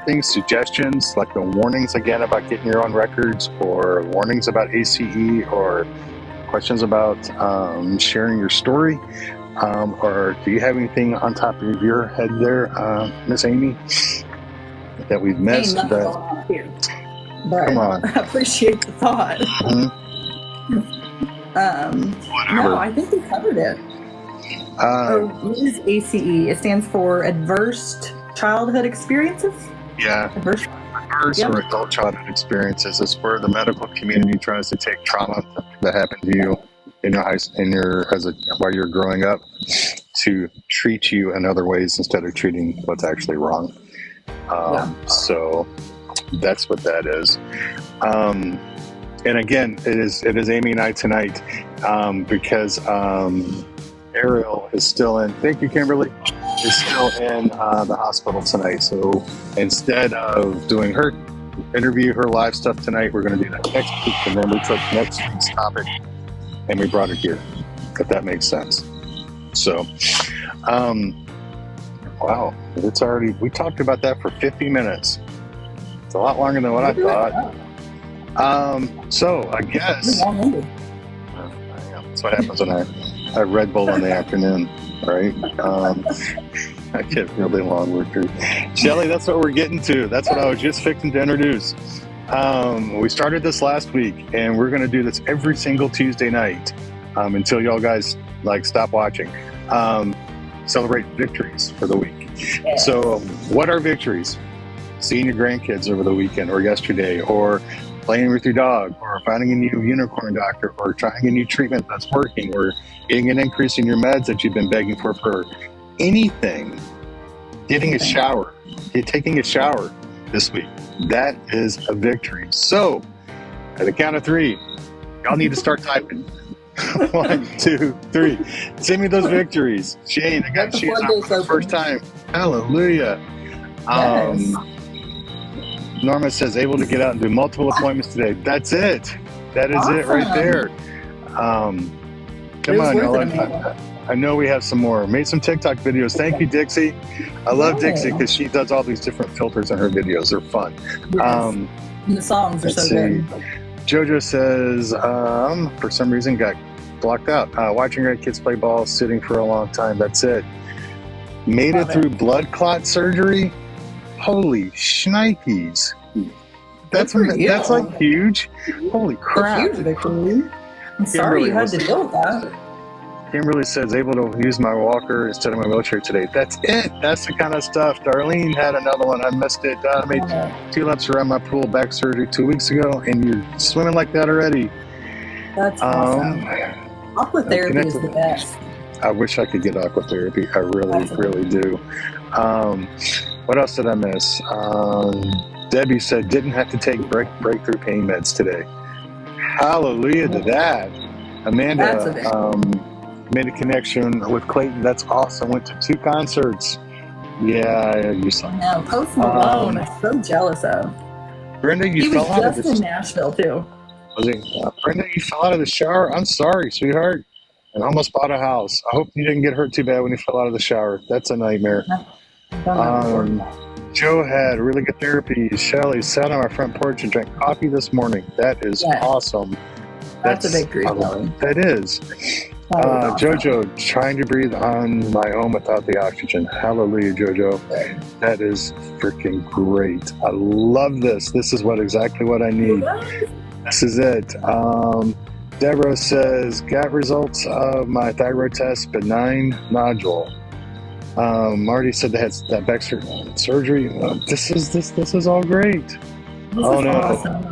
things, suggestions, like the warnings again about getting your own records, or warnings about ACE, or questions about sharing your story, or do you have anything on top of your head there, Miss Amy, that we've missed? But Come on. I appreciate the thought. Mm-hmm. No, I think we covered it. What is ACE? It stands for Adverse Childhood Experiences. Yeah. Adverse. Or adult childhood experiences is where the medical community tries to take trauma that happened to you while you're growing up to treat you in other ways instead of treating what's actually wrong. So that's what that is. And again, it is Amy and I tonight because Ariel is still in. Thank you, Kimberly. Is still in the hospital tonight. So instead of doing her interview, her live stuff tonight, we're going to do that next week. And then we took next week's topic and we brought it here, if that makes sense. So, wow, we talked about that for 50 minutes. It's a lot longer than what I thought. So I guess that's what happens when I have Red Bull in the afternoon, right? I get really long with her. Shelly, that's what we're getting to. That's what I was just fixing to introduce. We started this last week, and we're going to do this every single Tuesday night until y'all guys stop watching. Celebrate victories for the week. Yeah. So, what are victories? Seeing your grandkids over the weekend or yesterday, or playing with your dog, or finding a new unicorn doctor, or trying a new treatment that's working, or getting an increase in your meds that you've been begging for anything. Taking a shower this week. That is a victory. So, at the count of 3, y'all need to start typing. 1, 2, 3. Send me those victories. Shane, I got shoes on for the first time. Hallelujah. Yes. Norma says, able to get out and do multiple appointments today. That's it. That is it right there. Come on, y'all. I know we have some more. Made some TikTok videos. Thank you, Dixie. I love Dixie because she does all these different filters in her videos. They're fun. Yes. The songs are so good. Jojo says, for some reason got blocked out. Watching our kids play ball, sitting for a long time. That's it. Made it through blood clot surgery. Holy shnikes. That's like huge. Holy crap. Huge victory. I'm sorry you had to deal with that. Kimberly says, able to use my walker instead of my wheelchair today. That's it. That's the kind of stuff. Darlene had another one. I missed it. I made 2 laps around my pool, back surgery 2 weeks ago, and you're swimming like that already. That's awesome. Aquatherapy is the best. I wish I could get aquatherapy. I really do. What else did I miss? Debbie said, didn't have to take breakthrough pain meds today. Hallelujah to that. Amanda made a connection with Clayton. That's awesome. Went to 2 concerts. Yeah, you saw. No, Post Malone. I'm so jealous of. Brenda, he was just in Nashville too. Was he? Brenda, you fell out of the shower. I'm sorry, sweetheart. And almost bought a house. I hope you didn't get hurt too bad when you fell out of the shower. That's a nightmare. Joe had really good therapy. Shelly sat on my front porch and drank coffee this morning. That is awesome. That's a victory. That is. Jojo, trying to breathe on my own without the oxygen. Hallelujah, Jojo. That is freaking great. I love this. This is exactly what I need. This is it. Deborah says, got results of my thyroid test, benign nodule. Marty said they had that back surgery. This is all great. This is awesome.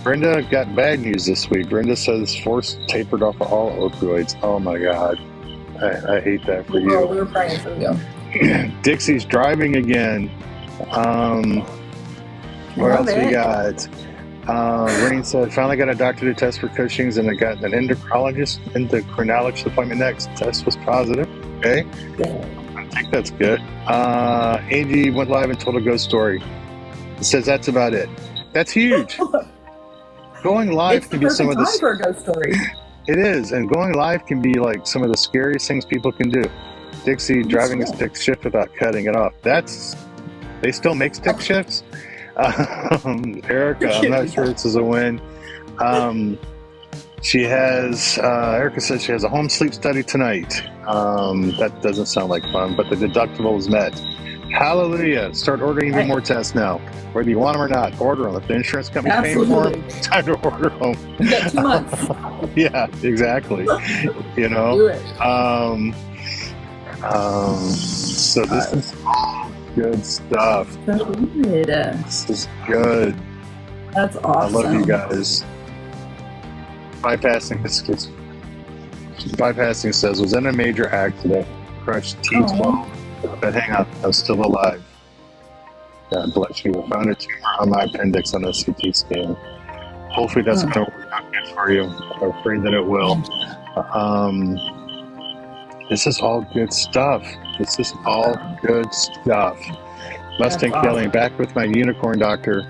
Brenda got bad news this week. Brenda says Force tapered off of all opioids. Oh my God. I hate that for you. We were praying for you. Dixie's driving again. What else we got? Rain said, finally got a doctor to test for Cushing's and I got an endocrinologist appointment next. Test was positive. Okay. I think that's good. Angie went live and told a ghost story. It says that's about it. That's huge. Going live can be some of the for a ghost story. It is, and going live can be like some of the scariest things people can do. Dixie driving a stick shift without cutting it off. They still make stick shifts. Erica, I'm not sure this is a win. She has Erica says she has a home sleep study tonight. That doesn't sound like fun, but the deductible is met. Hallelujah. Start ordering even more tests now. Whether you want them or not, order them. If the insurance company's paying for them, Absolutely. time to order them. You got 2 months. Yeah, exactly. You know? Do it. So this is all good stuff. So good. This is good. That's I awesome. love you guys. Bypassing says, was in a major accident, crushed T12, but hang on, I'm still alive. God bless you. I found a tumor on my appendix on a CT scan. Hopefully that's going to work out good for you. I'm afraid that it will. This is all good stuff. This is all good stuff. Mustang Kelly, back with my unicorn doctor.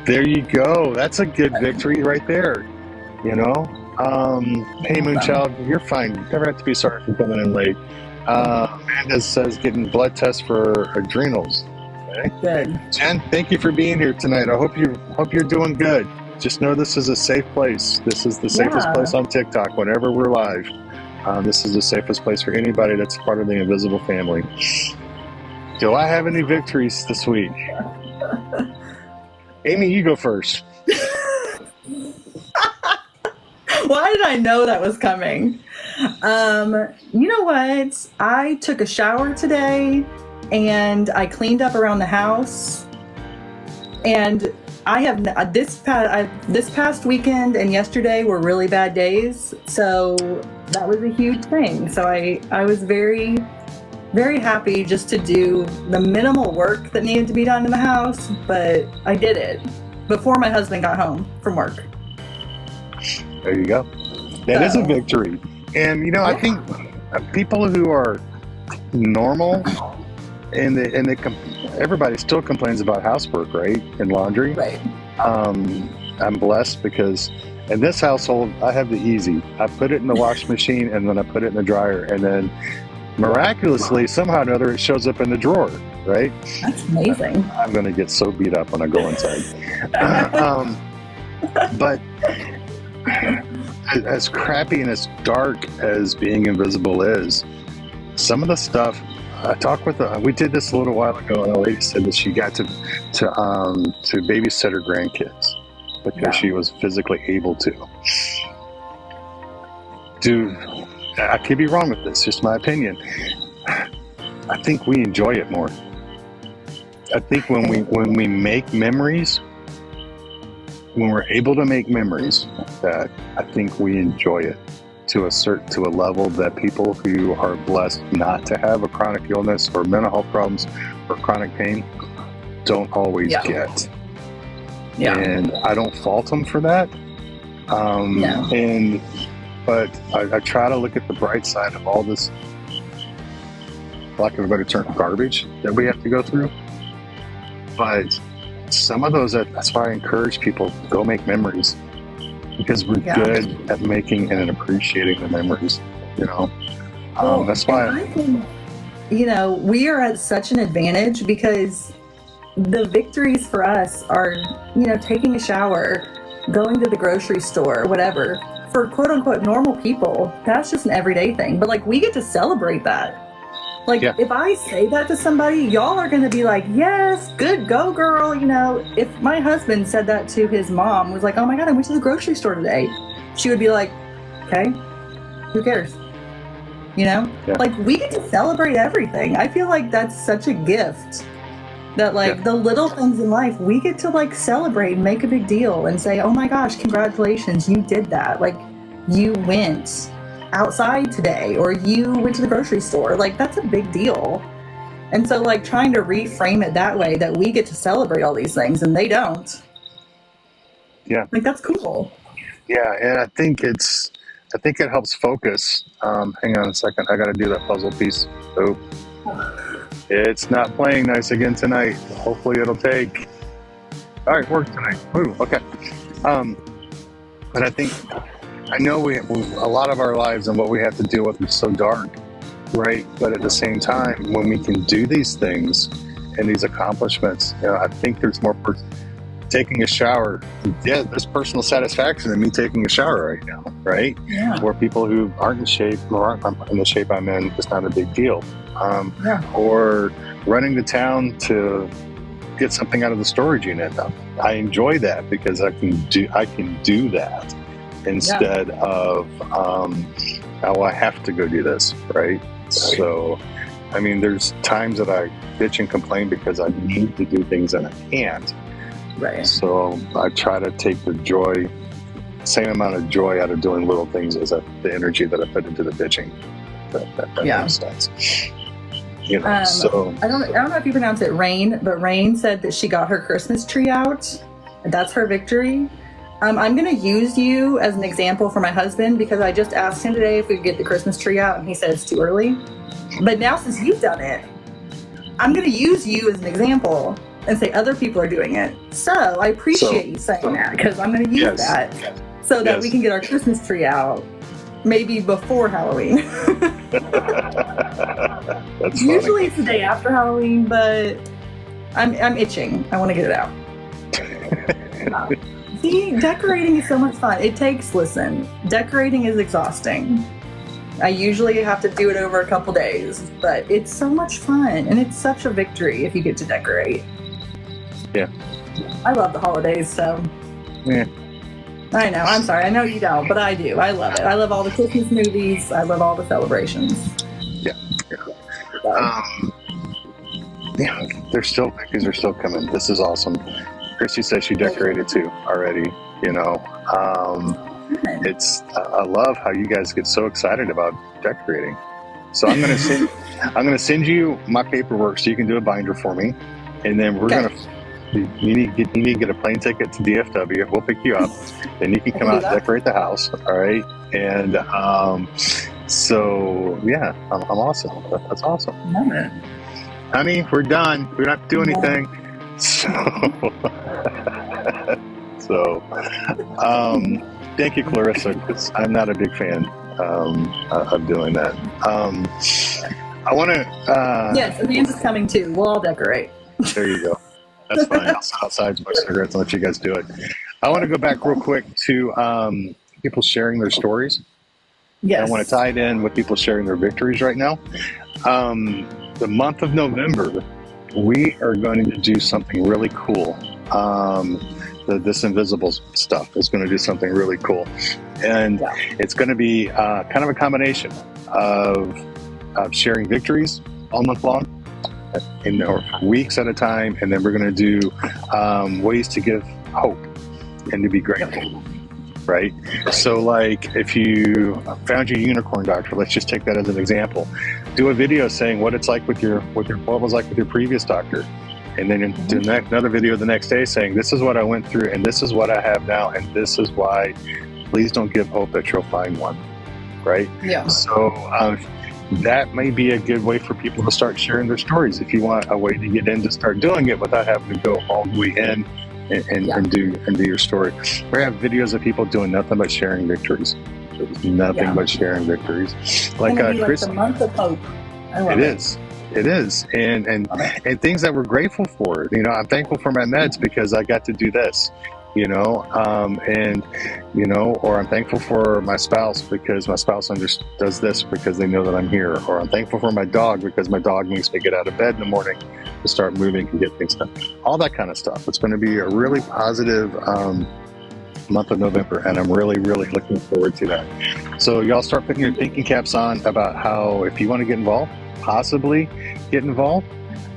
There you go. That's a good victory right there. You know? Hey, Moonchild, you're fine. You never have to be sorry for coming in late. Amanda says getting blood tests for adrenals. Okay. Good. Jen, thank you for being here tonight. I hope you're doing good. Just know this is a safe place. This is the safest place on TikTok whenever we're live. This is the safest place for anybody that's part of the Invisible family. Do I have any victories this week? Amy, you go first. Why did I know that was coming? You know what? I took a shower today and I cleaned up around the house. And I have this past weekend and yesterday were really bad days. So that was a huge thing. So I was very, very happy just to do the minimal work that needed to be done in the house, but I did it before my husband got home from work. There you go. That is a victory. And, you know, I think people who are normal and everybody still complains about housework, right? And laundry. Right. I'm blessed because in this household, I have the easy. I put it in the washing machine and then I put it in the dryer. And then miraculously, somehow or another, it shows up in the drawer, right? That's amazing. I'm going to get so beat up when I go inside. But as crappy and as dark as being invisible is, some of the stuff I talked with, we did this a little while ago, and a lady said that she got to babysit her grandkids because she was physically able to. Dude, I could be wrong with this, just my opinion. I think we enjoy it more. I think when we make memories, when we're able to make memories, that I think we enjoy it to a level that people who are blessed not to have a chronic illness or mental health problems or chronic pain don't always get. Yeah. And I don't fault them for that. But I try to look at the bright side of all this, for lack of a better term, garbage that we have to go through. But some of those, that's why I encourage people, go make memories. Because we're good at making and appreciating the memories, you know. That's why I think, you know, we are at such an advantage because the victories for us are, you know, taking a shower, going to the grocery store, whatever. For quote unquote normal people, that's just an everyday thing. But like, we get to celebrate that. Like, if I say that to somebody, y'all are going to be like, yes, good, go girl. You know, if my husband said that to his mom, was like, oh my God, I went to the grocery store today, she would be like, okay, who cares? You know, like, we get to celebrate everything. I feel like that's such a gift that, like, the little things in life, we get to like celebrate and make a big deal and say, oh my gosh, congratulations, you did that. Like, you went outside today, or you went to the grocery store. Like, that's a big deal. And so, like, trying to reframe it that way, that we get to celebrate all these things and they don't. Yeah. Like, that's cool. Yeah, and I think it helps focus. Hang on a second. I got to do that puzzle piece. Oh, it's not playing nice again tonight. Hopefully it'll take. All right, work tonight. Ooh, okay. But I know a lot of our lives and what we have to deal with is so dark, right? But at the same time, when we can do these things and these accomplishments, you know, I think there's more taking a shower. Yeah, there's personal satisfaction in me taking a shower right now, right? Yeah. Or people who aren't in shape or aren't in the shape I'm in, it's not a big deal. Yeah. Or running to town to get something out of the storage unit. I enjoy that because I can do that instead of oh, I have to go do this, right? So, I mean, there's times that I bitch and complain because I need to do things and I can't. Right. So I try to take the joy, same amount of joy out of doing little things as the energy that I put into the bitching. That makes sense. You know, so I don't know if you pronounce it Rain, but Rain said that she got her Christmas tree out. And that's her victory. I'm going to use you as an example for my husband because I just asked him today if we could get the Christmas tree out, and he said it's too early. But now since you've done it, I'm going to use you as an example and say other people are doing it. So I appreciate you saying that because I'm going to use that so that we can get our Christmas tree out maybe before Halloween. That's Usually it's the day after Halloween, but I'm itching. I want to get it out. See, decorating is so much fun. Decorating is exhausting. I usually have to do it over a couple days, but it's so much fun and it's such a victory if you get to decorate. Yeah. I love the holidays, so. Yeah. I know. I'm sorry. I know you don't, but I do. I love it. I love all the Christmas movies. I love all the celebrations. Yeah. Yeah, they're still coming. This is awesome. Christy says she decorated too already. You know, I love how you guys get so excited about decorating. So I'm gonna send you my paperwork so you can do a binder for me, and then you need to get a plane ticket to DFW. We'll pick you up, then you can come out and decorate the house. All right, and so yeah, I'm awesome. That's awesome. Love it. Honey, we're done. We don't have to do anything. So, thank you, Clarissa, because I'm not a big fan of doing that. I want to... yes, Amanda's coming too. We'll all decorate. There you go. That's fine. I'll outside smoke cigarettes and let you guys do it. I want to go back real quick to people sharing their stories. Yes. I want to tie it in with people sharing their victories right now. The month of November, we are going to do something really cool. This invisible stuff is going to do something really cool. And it's going to be kind of a combination of sharing victories all month long, or weeks at a time. And then we're going to do ways to give hope and to be grateful. Right? So like if you found your unicorn doctor, let's just take that as an example. Do a video saying what it's like what it was like with your previous doctor. And then do another video the next day saying this is what I went through and this is what I have now and this is why. Please don't give hope that you'll find one. Right? Yeah. So that may be a good way for people to start sharing their stories if you want a way to get in to start doing it without having to go all the way in and do your story. We have videos of people doing nothing but sharing victories. Nothing but sharing victories. Like Chris, the month of hope. I love it. It is, and things that we're grateful for. You know, I'm thankful for my meds because I got to do this. You know, or I'm thankful for my spouse because my spouse does this because they know that I'm here. Or I'm thankful for my dog because my dog makes me get out of bed in the morning to start moving and get things done. All that kind of stuff. It's going to be a really positive month of November, and I'm really, really looking forward to that. So y'all start putting your thinking caps on about how if you want to get involved, possibly get involved.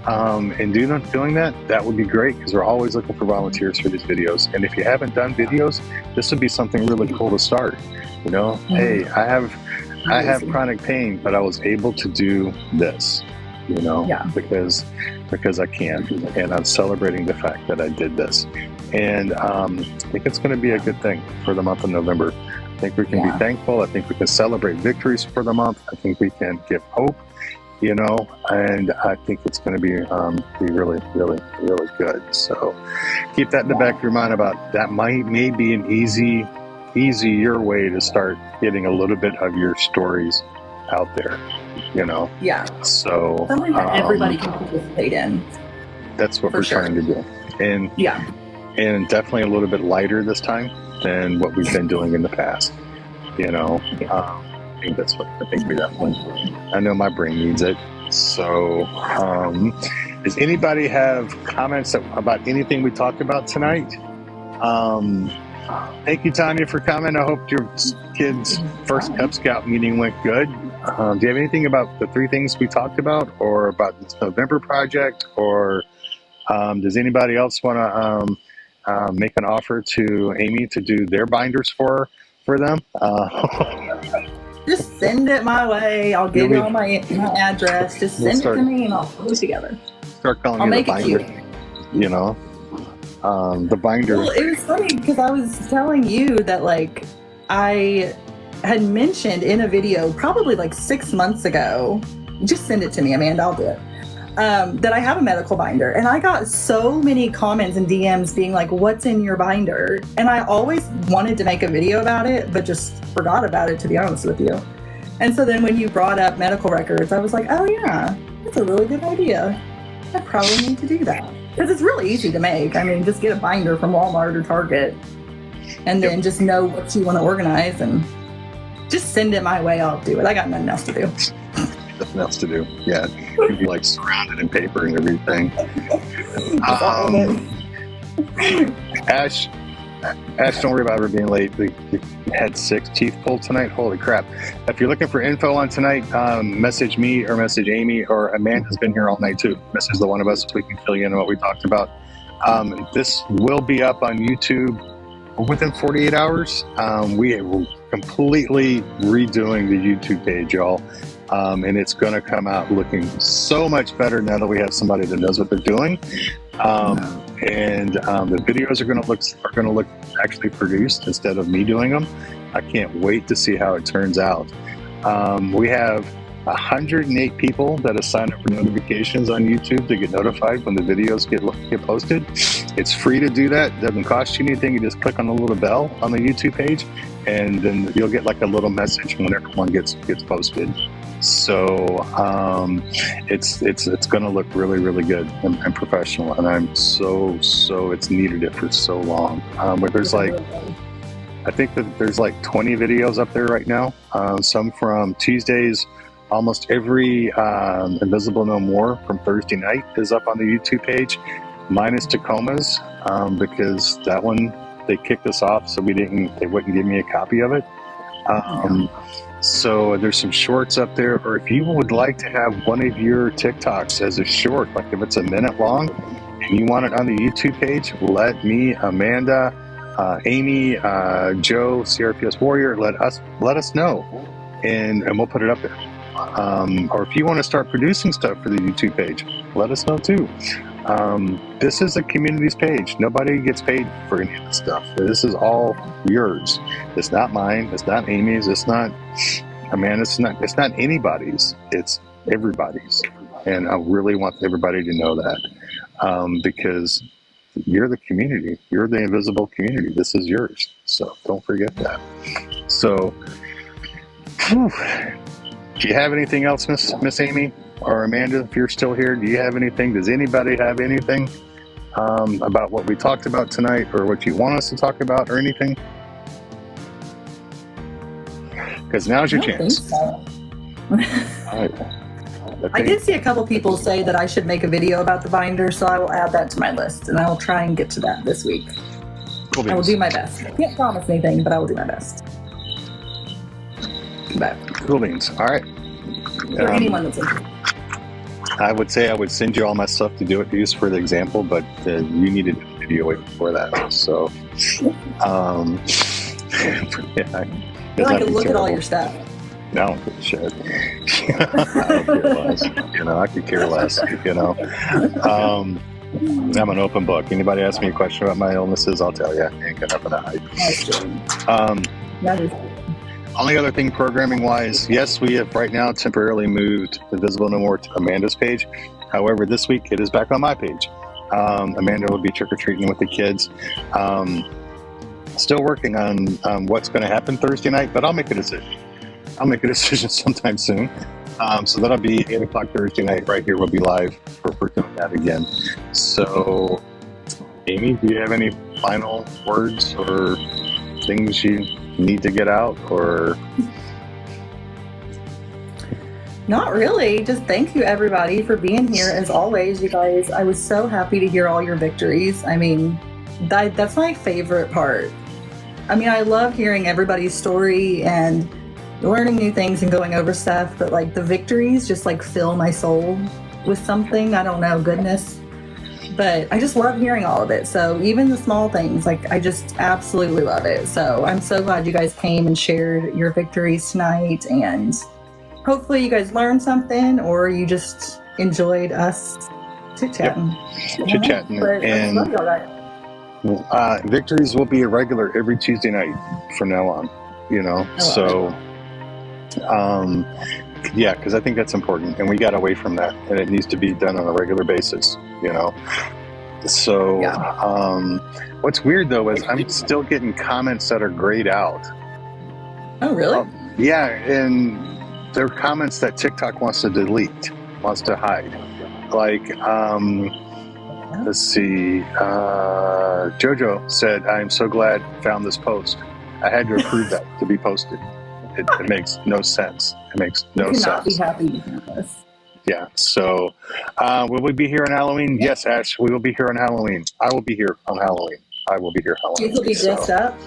And doing that would be great because we're always looking for volunteers for these videos. And if you haven't done videos, this would be something really cool to start. You know, hey, I have chronic pain, but I was able to do this. You know, because I can, and I'm celebrating the fact that I did this. And I think it's going to be a good thing for the month of November. I think we can be thankful. I think we can celebrate victories for the month. I think we can give hope. You know, and I think it's going to be really, really, really good. So keep that in the back of your mind about that may be an easier way to start getting a little bit of your stories out there, you know? Yeah. So something that everybody can participate in. That's what we're trying to do. And and definitely a little bit lighter this time than what we've been doing in the past. You know, I think that's what I think we definitely. I know my brain needs it. So, does anybody have comments about anything we talked about tonight? Thank you, Tanya, for coming. I hope your kids' first Cub Scout meeting went good. Do you have anything about the 3 things we talked about, or about this November project, or does anybody else want to make an offer to Amy to do their binders for them? Just send it my way. I'll give you all my address. Just send it to me and I'll put it together. Start calling I'll you make the it binder. cute. You know, the binder. Well, it was funny because I was telling you that, like, I had mentioned in a video probably like 6 months ago, just send it to me, Amanda, I'll do it, that I have a medical binder. And I got so many comments and DMs being like, what's in your binder? And I always wanted to make a video about it, but just forgot about it, to be honest with you. And so then when you brought up medical records, I was like, oh yeah, that's a really good idea. I probably need to do that. Because it's really easy to make. I mean, just get a binder from Walmart or Target and then just know what you want to organize and just send it my way. I'll do it. I got nothing else to do. Nothing else to do. Yeah. You'd be like surrounded in paper and everything. Ash, don't worry about her being late. We had 6 teeth pulled tonight. Holy crap. If you're looking for info on tonight, message me or message Amy, or Amanda's been here all night too. Message the one of us so we can fill you in on what we talked about. This will be up on YouTube within 48 hours. We are completely redoing the YouTube page, y'all. And it's going to come out looking so much better now that we have somebody that knows what they're doing. And the videos are going to look actually produced instead of me doing them. I can't wait to see how it turns out. We have 108 people that have signed up for notifications on YouTube to get notified when the videos get posted. It's free to do that. It doesn't cost you anything. You just click on the little bell on the YouTube page, and then you'll get like a little message whenever one gets posted. So it's going to look really, really good and professional, and I'm so it's needed it for so long. But there's like, I think that there's like 20 videos up there right now. Some from Tuesdays. Almost every Invisible No More from Thursday night is up on the YouTube page, minus Tacoma's, because that one they kicked us off, so they wouldn't give me a copy of it. So there's some shorts up there, or if you would like to have one of your TikToks as a short, like if it's a minute long and you want it on the YouTube page, let me, Amanda, Amy, Joe, CRPS Warrior, let us know, and we'll put it up there. Or if you want to start producing stuff for the YouTube page, let us know too. This is a community's page. Nobody gets paid for any of this stuff. This is all yours. It's not mine. It's not Amy's. It's not Amanda's. It's not anybody's. It's everybody's. And I really want everybody to know that, because you're the community. You're the invisible community. This is yours. So don't forget that. So, do you have anything else, Miss Amy? Or Amanda, if you're still here, do you have anything? Does anybody have anything about what we talked about tonight, or what you want us to talk about, or anything? Because now's your chance. Think so. All right. I did see a couple people say that I should make a video about the binder, so I will add that to my list, and I will try and get to that this week. Cool. I will do my best. I can't promise anything, but I will do my best. But Cool beans. All right. for anyone that's interested. I would say I would send you all my stuff to do it, to use for the example, but you needed a video way before that. So, yeah, I could look at all your stuff. No, I don't give a shit. I don't care less. I could care less. I'm an open book. Anybody ask me a question about my illnesses, I'll tell you. I ain't got nothing to hide. That is Only other thing, programming-wise, yes, we have right now temporarily moved Invisible No More to Amanda's page. However, this week it is back on my page. Amanda will be trick-or-treating with the kids. Still working on what's going to happen Thursday night, but I'll make a decision. I'll make a decision sometime soon. So that'll be 8 o'clock Thursday night right here. We'll be live for doing that again. So Amy, do you have any final words or things you need to get out, or? Not really. Just thank you, everybody, for being here. As always, you guys, I was so happy to hear all your victories. I mean, that's my favorite part. I mean, I love hearing everybody's story and learning new things and going over stuff, but like the victories just like fill my soul with something. I don't know, goodness. But I just love hearing all of it. So even the small things, like I just absolutely love it. So I'm so glad you guys came and shared your victories tonight, and hopefully you guys learned something or you just enjoyed us chit-chatting. Chit-chatting. But And I love y'all guys. victories will be a regular every Tuesday night from now on, So, yeah, because I think that's important, and we got away from that, and it needs to be done on a regular basis, So, what's weird though is I'm still getting comments that are grayed out. Oh, really? Yeah, and they're comments that TikTok wants to delete, wants to hide. Like, let's see, Jojo said, "I'm so glad I found this post. I had to approve that to be posted. It makes no sense. It makes no You cannot sense." be happy with this. Yeah. So, will we be here on Halloween? Yes, Ash, we will be here on Halloween. I will be here on Halloween. I will be here Halloween. Keith will be dressed up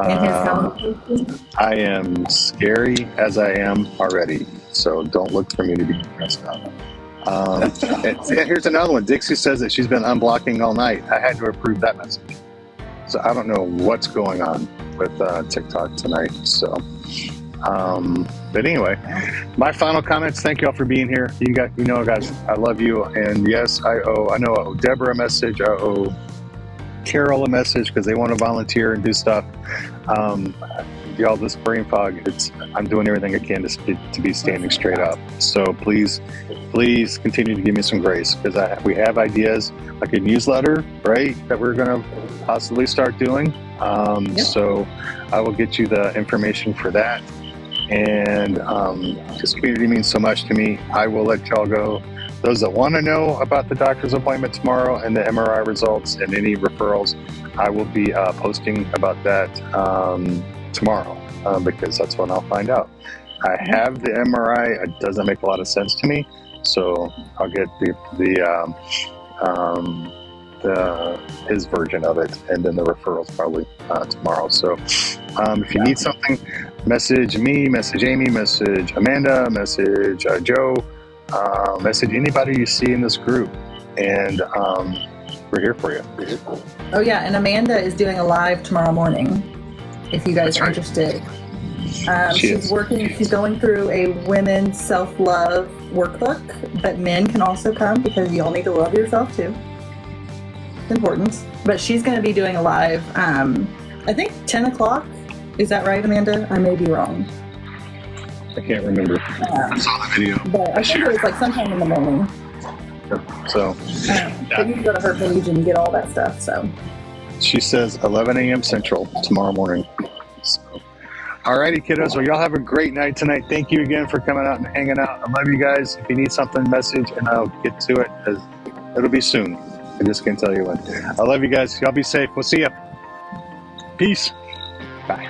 in his Halloween. I am scary as I am already, so don't look for me to be dressed up. And here's another one. Dixie says that she's been unblocking all night. I had to approve that message. So I don't know what's going on with TikTok tonight. So, but anyway, my final comments. Thank you all for being here. You guys, I love you. And yes, I owe Deborah a message. I owe Carol a message because they want to volunteer and do stuff. Y'all, this brain fog, I'm doing everything I can to be standing straight up. So please continue to give me some grace, because we have ideas like a newsletter, right, that we're going to possibly start doing. Yep. So I will get you the information for that. And this community means so much to me. I will let y'all go. Those that want to know about the doctor's appointment tomorrow and the MRI results and any referrals, I will be posting about that tomorrow, because that's when I'll find out. I have the MRI. It doesn't make a lot of sense to me, so I'll get his version of it, and then the referrals probably tomorrow. So if you need something, message me, message Amy, message Amanda, message Joe, message anybody you see in this group, and we're here for you. Oh yeah, and Amanda is doing a live tomorrow morning, if you guys are interested. She's going through a women's self-love workbook, but men can also come because you all need to love yourself too. It's important. But she's going to be doing a live, I think 10 o'clock. Is that right, Amanda? I may be wrong. I can't remember. I saw the video. But I think it was like sometime in the morning. So, but you can go to her page and get all that stuff. So she says 11 a.m. Central tomorrow morning. So, alrighty, kiddos. Well, y'all have a great night tonight. Thank you again for coming out and hanging out. I love you guys. If you need something, message, and I'll get to it. It'll be soon. I just can't tell you when. I love you guys. Y'all be safe. We'll see you. Peace. Bye.